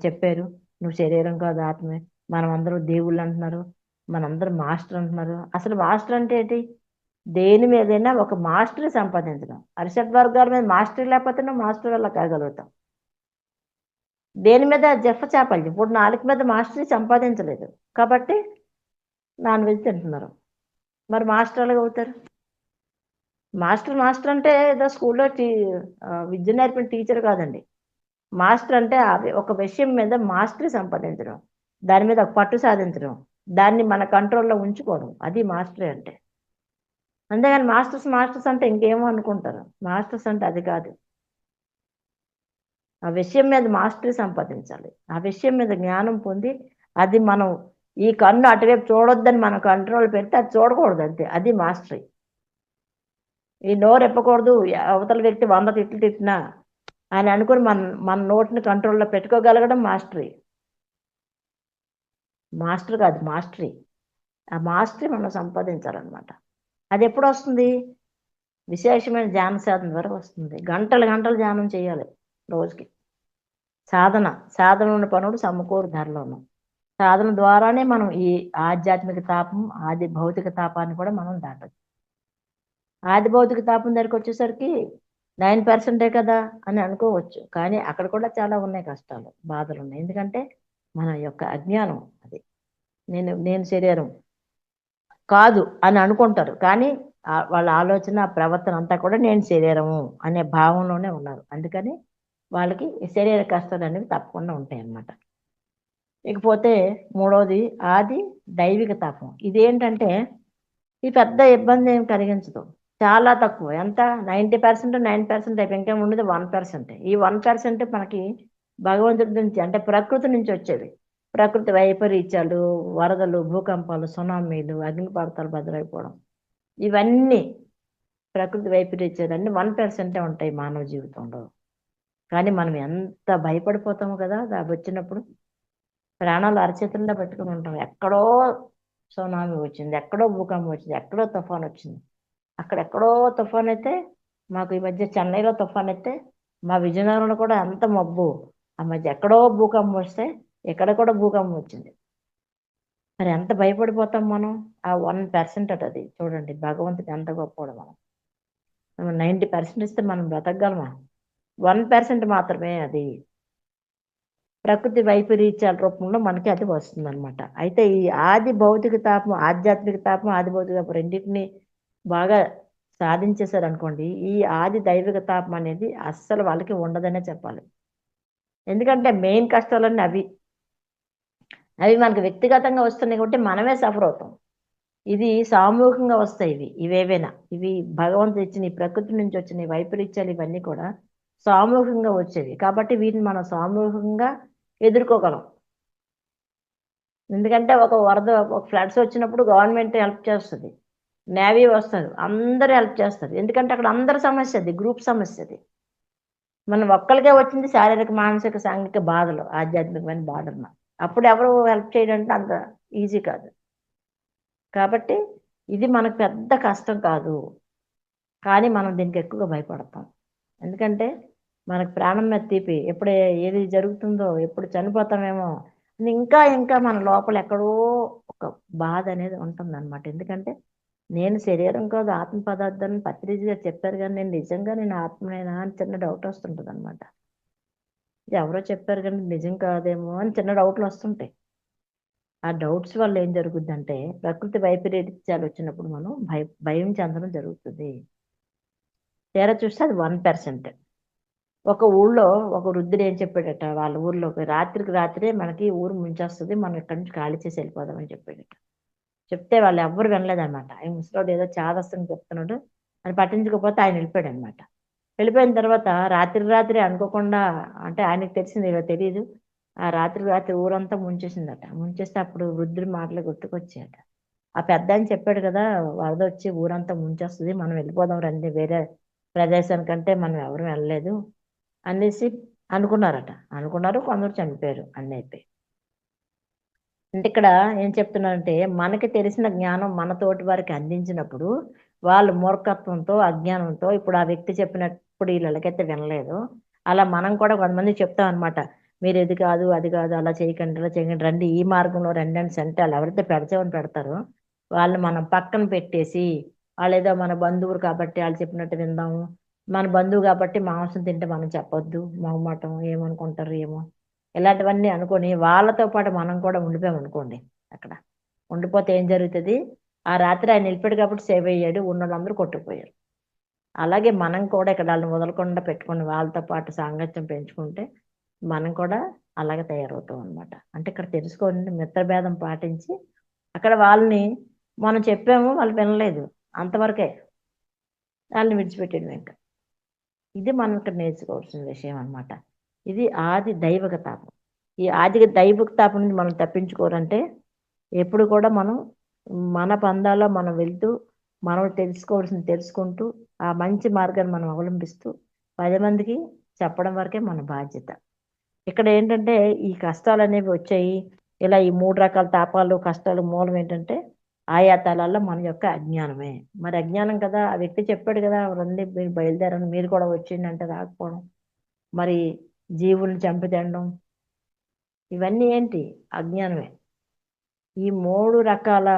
చెప్పారు, నువ్వు శరీరం కాదు ఆత్మే, మనం అందరూ దేవుళ్ళు అంటున్నారు, మనందరూ మాస్టర్ అంటున్నారు. అసలు మాస్టర్ అంటే ఏంటి? దేని మీదైనా ఒక మాస్టరీ సంపాదించడం. అరిషడ్ వర్గాల మీద మాస్టరీ లేకపోతే నువ్వు మాస్టర్ వల్ల కాగలుగుతాం. దేని మీద చాపల్యం, ఇప్పుడు నాలుగు మీద మాస్టరీ సంపాదించలేదు కాబట్టి నాన్ వెజ్ తింటున్నారు. మరి మాస్టర్ ఎలాగ అవుతారు? మాస్టర్ అంటే ఏదో స్కూల్లో విద్య నేర్పిన టీచర్ కాదండి. మాస్టర్ అంటే ఒక విషయం మీద మాస్టరీ సంపాదించడం, దాని మీద ఒక పట్టు సాధించడం, దాన్ని మన కంట్రోల్లో ఉంచుకోవడం, అది మాస్టరీ అంటే. అంతేగాని మాస్టర్స్ అంటే ఇంకేమో అనుకుంటారు. మాస్టర్స్ అంటే అది కాదు. ఆ విషయం మీద మాస్టరీ సంపాదించాలి, ఆ విషయం మీద జ్ఞానం పొంది అది మనం ఈ కన్ను అటువైపు చూడొద్దని మనం కంట్రోల్ పెడితే అది చూడకూడదు, అంతే, అది మాస్టరీ. ఈ నోరు ఎప్పకూడదు, అవతల వ్యక్తి 100 తిట్లు తిట్టినా అని అనుకుని మన నోటిని కంట్రోల్లో పెట్టుకోగలగడం మాస్టరీ. మాస్టర్ కాదు, మాస్టరీ. ఆ మాస్టరీ మనం సంపాదించాలన్నమాట. అది ఎప్పుడు వస్తుంది? విశేషమైన ధ్యాన సాధన ద్వారా వస్తుంది. గంటలు ధ్యానం చేయాలి రోజుకి. సాధన ఉన్న పనుడు సమకూరు ధరలోను. సాధన ద్వారానే మనం ఈ ఆధ్యాత్మిక తాపం, ఆది భౌతిక తాపాన్ని కూడా మనం దాటచ్చు. ఆది భౌతిక తాపం దగ్గరికి వచ్చేసరికి 9% కదా అని అనుకోవచ్చు, కానీ అక్కడ కూడా చాలా ఉన్నాయి, కష్టాలు, బాధలు ఉన్నాయి. ఎందుకంటే మన యొక్క అజ్ఞానం అది. నేను శరీరం కాదు అని అనుకుంటారు, కానీ వాళ్ళ ఆలోచన ప్రవర్తన అంతా కూడా నేను శరీరము అనే భావంలోనే ఉన్నారు. అందుకని వాళ్ళకి ఈ శరీర కష్టాలు అనేవి తప్పకుండా ఉంటాయి అన్నమాట. ఇకపోతే మూడవది ఆది దైవిక తాపం. ఇదేంటంటే ఈ పెద్ద ఇబ్బంది ఏం కలిగించదు, చాలా తక్కువ. ఎంత? 90%, 9% అయిపోయి ఇంకా ఉండేది 1%. ఈ 1% మనకి భగవంతుడి నుంచి అంటే ప్రకృతి నుంచి వచ్చేవి. ప్రకృతి వైపరీత్యాలు, వరదలు, భూకంపాలు, సునామీలు, అగ్నిపర్వతాలు బదులైపోవడం, ఇవన్నీ ప్రకృతి వైపరీత్యాలన్నీ 1% ఉంటాయి మానవ జీవితంలో. కానీ మనం ఎంత భయపడిపోతాము కదా అవి వచ్చినప్పుడు. ప్రాణాలు అరచేతుల్లో పెట్టుకుని ఉంటాం. ఎక్కడో సునామీ వచ్చింది, ఎక్కడో భూకంపం వచ్చింది, ఎక్కడో తుఫాన్ వచ్చింది. అక్కడెక్కడో తుఫాన్ అయితే, మాకు ఈ మధ్య చెన్నైలో తుఫాన్ అయితే, మా విజయనగరంలో కూడా అంత మబ్బు. ఆ మధ్య ఎక్కడో భూకంపం వస్తే ఇక్కడ కూడా భూకంపం వచ్చింది. మరి ఎంత భయపడిపోతాం మనం. ఆ 1% అది చూడండి, భగవంతుడు ఎంత గొప్పవాడు. మనం 90% ఇస్తే మనం బ్రతకగలమా? 1% మాత్రమే అది ప్రకృతి వైపరీత్యాల రూపంలో మనకి అది వస్తుంది అనమాట. అయితే ఈ ఆది భౌతిక తాపం, ఆధ్యాత్మిక తాపం, ఆది భౌతిక తాపం రెండింటిని బాగా సాధించేశారు అనుకోండి, ఈ ఆది దైవిక తాపం అనేది అస్సలు వాళ్ళకి ఉండదనే చెప్పాలి. ఎందుకంటే మెయిన్ కష్టాలన్నీ అవి మనకు వ్యక్తిగతంగా వస్తున్నాయి కాబట్టి మనమే సఫర్ అవుతాం. ఇది సామూహికంగా వస్తాయి. ఇవేవైనా ఇవి భగవంతుడు ఇచ్చిన ఈ ప్రకృతి నుంచి వచ్చిన ఈ వైపరీత్యాలు ఇవన్నీ కూడా సామూహికంగా వచ్చేవి కాబట్టి వీటిని మనం సామూహికంగా ఎదుర్కోగలం. ఎందుకంటే ఒక వరద, ఒక ఫ్లడ్స్ వచ్చినప్పుడు గవర్నమెంట్ హెల్ప్ చేస్తుంది, నేవీ వస్తారు, అందరూ హెల్ప్ చేస్తారు. ఎందుకంటే అక్కడ అందరి సమస్య అది, గ్రూప్ సమస్య అది. మనం ఒక్కరికే వచ్చింది శారీరక, మానసిక, సాంఘిక బాధలు, ఆధ్యాత్మికమైన బాధలు. అప్పుడు ఎవరు హెల్ప్ చేయడం అంటే అంత ఈజీ కాదు. కాబట్టి ఇది మనకు పెద్ద కష్టం కాదు, కానీ మనం దీనికి ఎక్కువగా భయపడతాం. ఎందుకంటే మనకు ప్రాణం మీద తీపి, ఎప్పుడు ఏది జరుగుతుందో, ఎప్పుడు చనిపోతామేమో అని ఇంకా ఇంకా మన లోపల ఎక్కడో ఒక బాధ అనేది ఉంటుందన్నమాట. ఎందుకంటే నేను శరీరం కాదు ఆత్మ పదార్థాన్ని పత్రిజీ గారు చెప్పారు, కానీ నేను ఆత్మనేనా అని చిన్న డౌట్ వస్తుంటుంది అనమాట. ఎవరో చెప్పారు కానీ నిజం కాదేమో అని చిన్న డౌట్లు వస్తుంటాయి. ఆ డౌట్స్ వల్ల ఏం జరుగుద్దంటే ప్రకృతి వైపరీత్యాలు వచ్చినప్పుడు మనం భయం చెందడం జరుగుతుంది. తీరా చూస్తే అది 1%. ఒక ఊళ్ళో ఒక వృద్ధుడు ఏం చెప్పాడట, వాళ్ళ ఊర్లో రాత్రికి రాత్రే మనకి ఊరు ముంచేస్తుంది, మనం ఇక్కడి నుంచి ఖాళీ చేసి వెళ్ళిపోదామని చెప్పాడట. చెప్తే వాళ్ళు ఎవ్వరు వినలేదన్నమాట. ఆయన ముసలోడు ఏదో చాదస్తంగా చెప్తున్నాడు అని పట్టించుకోకపోతే ఆయన వెళ్ళిపోయాడు అనమాట. వెళ్ళిపోయిన తర్వాత రాత్రి అనుకోకుండా, అంటే ఆయనకు తెలిసింది ఇలా తెలియదు, ఆ రాత్రి ఊరంతా ముంచేసిందట. ముంచేస్తే అప్పుడు వృద్ధుడి మాటలు గుర్తుకొచ్చాయట. ఆ పెద్ద ఆయన చెప్పాడు కదా, వరద వచ్చి ఊరంతా ముంచేస్తుంది, మనం వెళ్ళిపోదాం రండి వేరే ప్రదేశానికంటే మనం ఎవరు వెళ్ళలేదు అనేసి అనుకున్నారు. కొందరు చనిపోయారు, అన్నీ అయిపోయి. అంటే ఇక్కడ ఏం చెప్తున్నారంటే మనకి తెలిసిన జ్ఞానం మన తోటి వారికి అందించినప్పుడు వాళ్ళు మూర్ఖత్వంతో, అజ్ఞానంతో, ఇప్పుడు ఆ వ్యక్తి చెప్పినప్పుడు వీళ్ళకైతే వినలేదు, అలా మనం కూడా కొంతమంది చెప్తాం అనమాట. మీరు ఇది కాదు అది కాదు, అలా చేయకండి అలా చేయకండి, రండి ఈ మార్గంలో రండి అని సెంటాలు ఎవరైతే పెడతామని పెడతారో వాళ్ళు మనం పక్కన పెట్టేసి, వాళ్ళు ఏదో మన బంధువులు కాబట్టి వాళ్ళు చెప్పినట్టు విందాము, మన బంధువు కాబట్టి మాంసం తింటే మనం చెప్పొద్దు, మొహమాటం, ఏమనుకుంటారు ఏమో, ఇలాంటివన్నీ అనుకొని వాళ్ళతో పాటు మనం కూడా ఉండిపోయామనుకోండి. అక్కడ ఉండిపోతే ఏం జరుగుతుంది, ఆ రాత్రి ఆయన వెళ్ళిపోయాడు కాబట్టి సేవ్ అయ్యాడు, ఉన్న వాళ్ళందరూ కొట్టుకుపోయారు. అలాగే మనం కూడా ఇక్కడ వాళ్ళని వదలకుండా పెట్టుకుని వాళ్ళతో పాటు సాంగత్యం పెంచుకుంటే మనం కూడా అలాగే తయారవుతాం అనమాట. అంటే ఇక్కడ తెలుసుకోండి, మిత్రభేదం పాటించి అక్కడ వాళ్ళని మనం చెప్పాము, వాళ్ళు వినలేదు, అంతవరకే వాళ్ళని విడిచిపెట్టేది ఇంకా. ఇది మనం ఇక్కడ నేర్చుకోవాల్సిన విషయం అనమాట. ఇది ఆది దైవక తాపం. ఈ ఆది దైవక తాపం నుంచి మనం తప్పించుకోవాలంటే ఎప్పుడు కూడా మనం మన పందాలో మనం వెళ్తూ, మనం తెలుసుకోవాల్సింది తెలుసుకుంటూ, ఆ మంచి మార్గాన్ని మనం అవలంబిస్తూ 10 మందికి చెప్పడం వరకే మన బాధ్యత. ఇక్కడ ఏంటంటే ఈ కష్టాలు అనేవి వచ్చాయి, ఇలా ఈ 3 రకాల తాపాలు, కష్టాలు మూలం ఏంటంటే ఆయా తలాల్లో మన యొక్క అజ్ఞానమే. మరి అజ్ఞానం కదా, ఆ వ్యక్తి చెప్పాడు కదా, రండి మీరు బయలుదేరండి, మీరు కూడా వచ్చింది అంటే రాకపోవడం, మరి జీవుల్ని చంపి తినడం, ఇవన్నీ ఏంటి, అజ్ఞానమే. ఈ 3 రకాల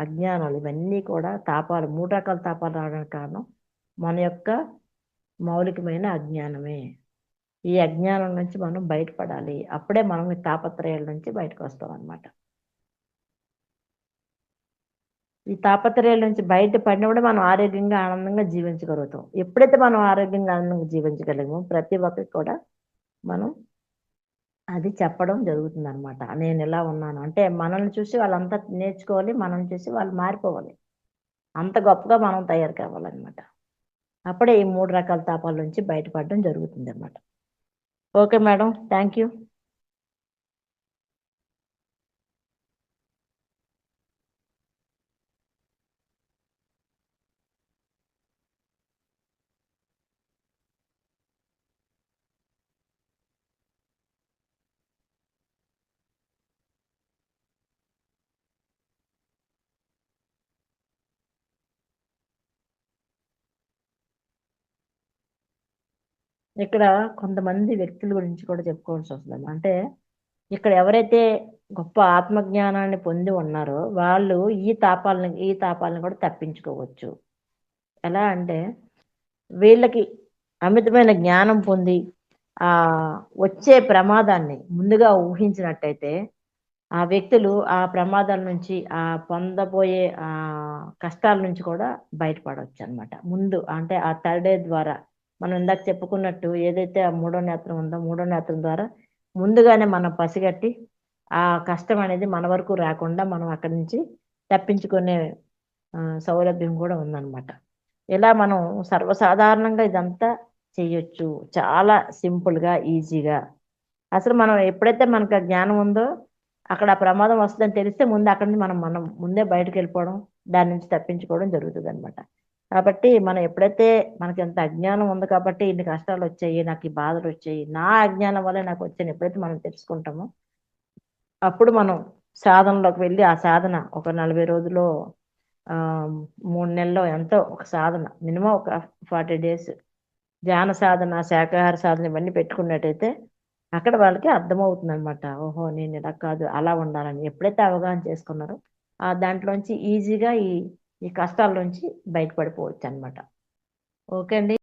అజ్ఞానాలు ఇవన్నీ కూడా తాపాలు, 3 రకాల తాపాలు రావడానికి కారణం మన యొక్క మౌలికమైన అజ్ఞానమే. ఈ అజ్ఞానం నుంచి మనం బయటపడాలి, అప్పుడే మనం ఈ తాపత్రయాల నుంచి బయటకు వస్తాం అన్నమాట. ఈ తాపత్రయాల నుంచి బయటపడినప్పుడు మనం ఆరోగ్యంగా ఆనందంగా జీవించగలుగుతాం. ఎప్పుడైతే మనం ఆరోగ్యంగా ఆనందంగా జీవించగలిగామో ప్రతి ఒక్కరికి కూడా మనం అది చెప్పడం జరుగుతుంది అనమాట. నేను ఇలా ఉన్నాను అంటే మనల్ని చూసి వాళ్ళంతా నేర్చుకోవాలి, మనం చూసి వాళ్ళు మారిపోవాలి, అంత గొప్పగా మనం తయారు కావాలన్నమాట. అప్పుడే ఈ 3 రకాల తాపాల నుంచి బయటపడడం జరుగుతుంది అన్నమాట. Okay madam, thank you. ఇక్కడ కొంతమంది వ్యక్తుల గురించి కూడా చెప్పుకోవాల్సి వస్తుంది. అంటే ఇక్కడ ఎవరైతే గొప్ప ఆత్మజ్ఞానాన్ని పొంది ఉన్నారో వాళ్ళు ఈ తాపాలను కూడా తప్పించుకోవచ్చు. ఎలా అంటే వీళ్ళకి అమితమైన జ్ఞానం పొంది ఆ వచ్చే ప్రమాదాన్ని ముందుగా ఊహించినట్టయితే ఆ వ్యక్తులు ఆ ప్రమాదాల నుంచి ఆ పొందబోయే కష్టాల నుంచి కూడా బయటపడవచ్చు అన్నమాట. ముందు అంటే ఆ థర్డ్ ఐ ద్వారా మనం ఇందాక చెప్పుకున్నట్టు ఏదైతే ఆ మూడో నేత్రం ఉందో మూడో నేత్రం ద్వారా ముందుగానే మనం పసిగట్టి ఆ కష్టం అనేది మన వరకు రాకుండా మనం అక్కడి నుంచి తప్పించుకునే సౌలభ్యం కూడా ఉందన్నమాట. ఇలా మనం సర్వసాధారణంగా ఇదంతా చేయొచ్చు. చాలా సింపుల్గా ఈజీగా. అసలు మనం ఎప్పుడైతే మనకు ఆ జ్ఞానం ఉందో అక్కడ ఆ ప్రమాదం వస్తుందని తెలిస్తే ముందు అక్కడి నుంచి మనం మనం ముందే బయటకు వెళ్ళిపోవడం, దాని నుంచి తప్పించుకోవడం జరుగుతుంది అనమాట. కాబట్టి మనం ఎప్పుడైతే మనకి ఎంత అజ్ఞానం ఉంది కాబట్టి ఇన్ని కష్టాలు వచ్చాయి, నాకు ఈ బాధలు వచ్చాయి, నా అజ్ఞానం వల్లే నాకు వచ్చాయని ఎప్పుడైతే మనం తెలుసుకుంటామో అప్పుడు మనం సాధనలోకి వెళ్ళి ఆ సాధన ఒక 40 రోజుల్లో 3 నెలల్లో ఎంతో ఒక సాధన మినిమం ఒక 40 డేస్ ధ్యాన సాధన, శాకాహార సాధన ఇవన్నీ పెట్టుకున్నట్టయితే అక్కడ వాళ్ళకి అర్థమవుతుంది అనమాట. ఓహో! నేను ఇలా కాదు అలా ఉండాలని. ఎప్పుడైతే అవగాహన చేసుకున్నారో దాంట్లోంచి ఈజీగా ఈ ఈ కష్టాల నుంచి బయటపడిపోవచ్చు అనమాట. ఓకే అండి.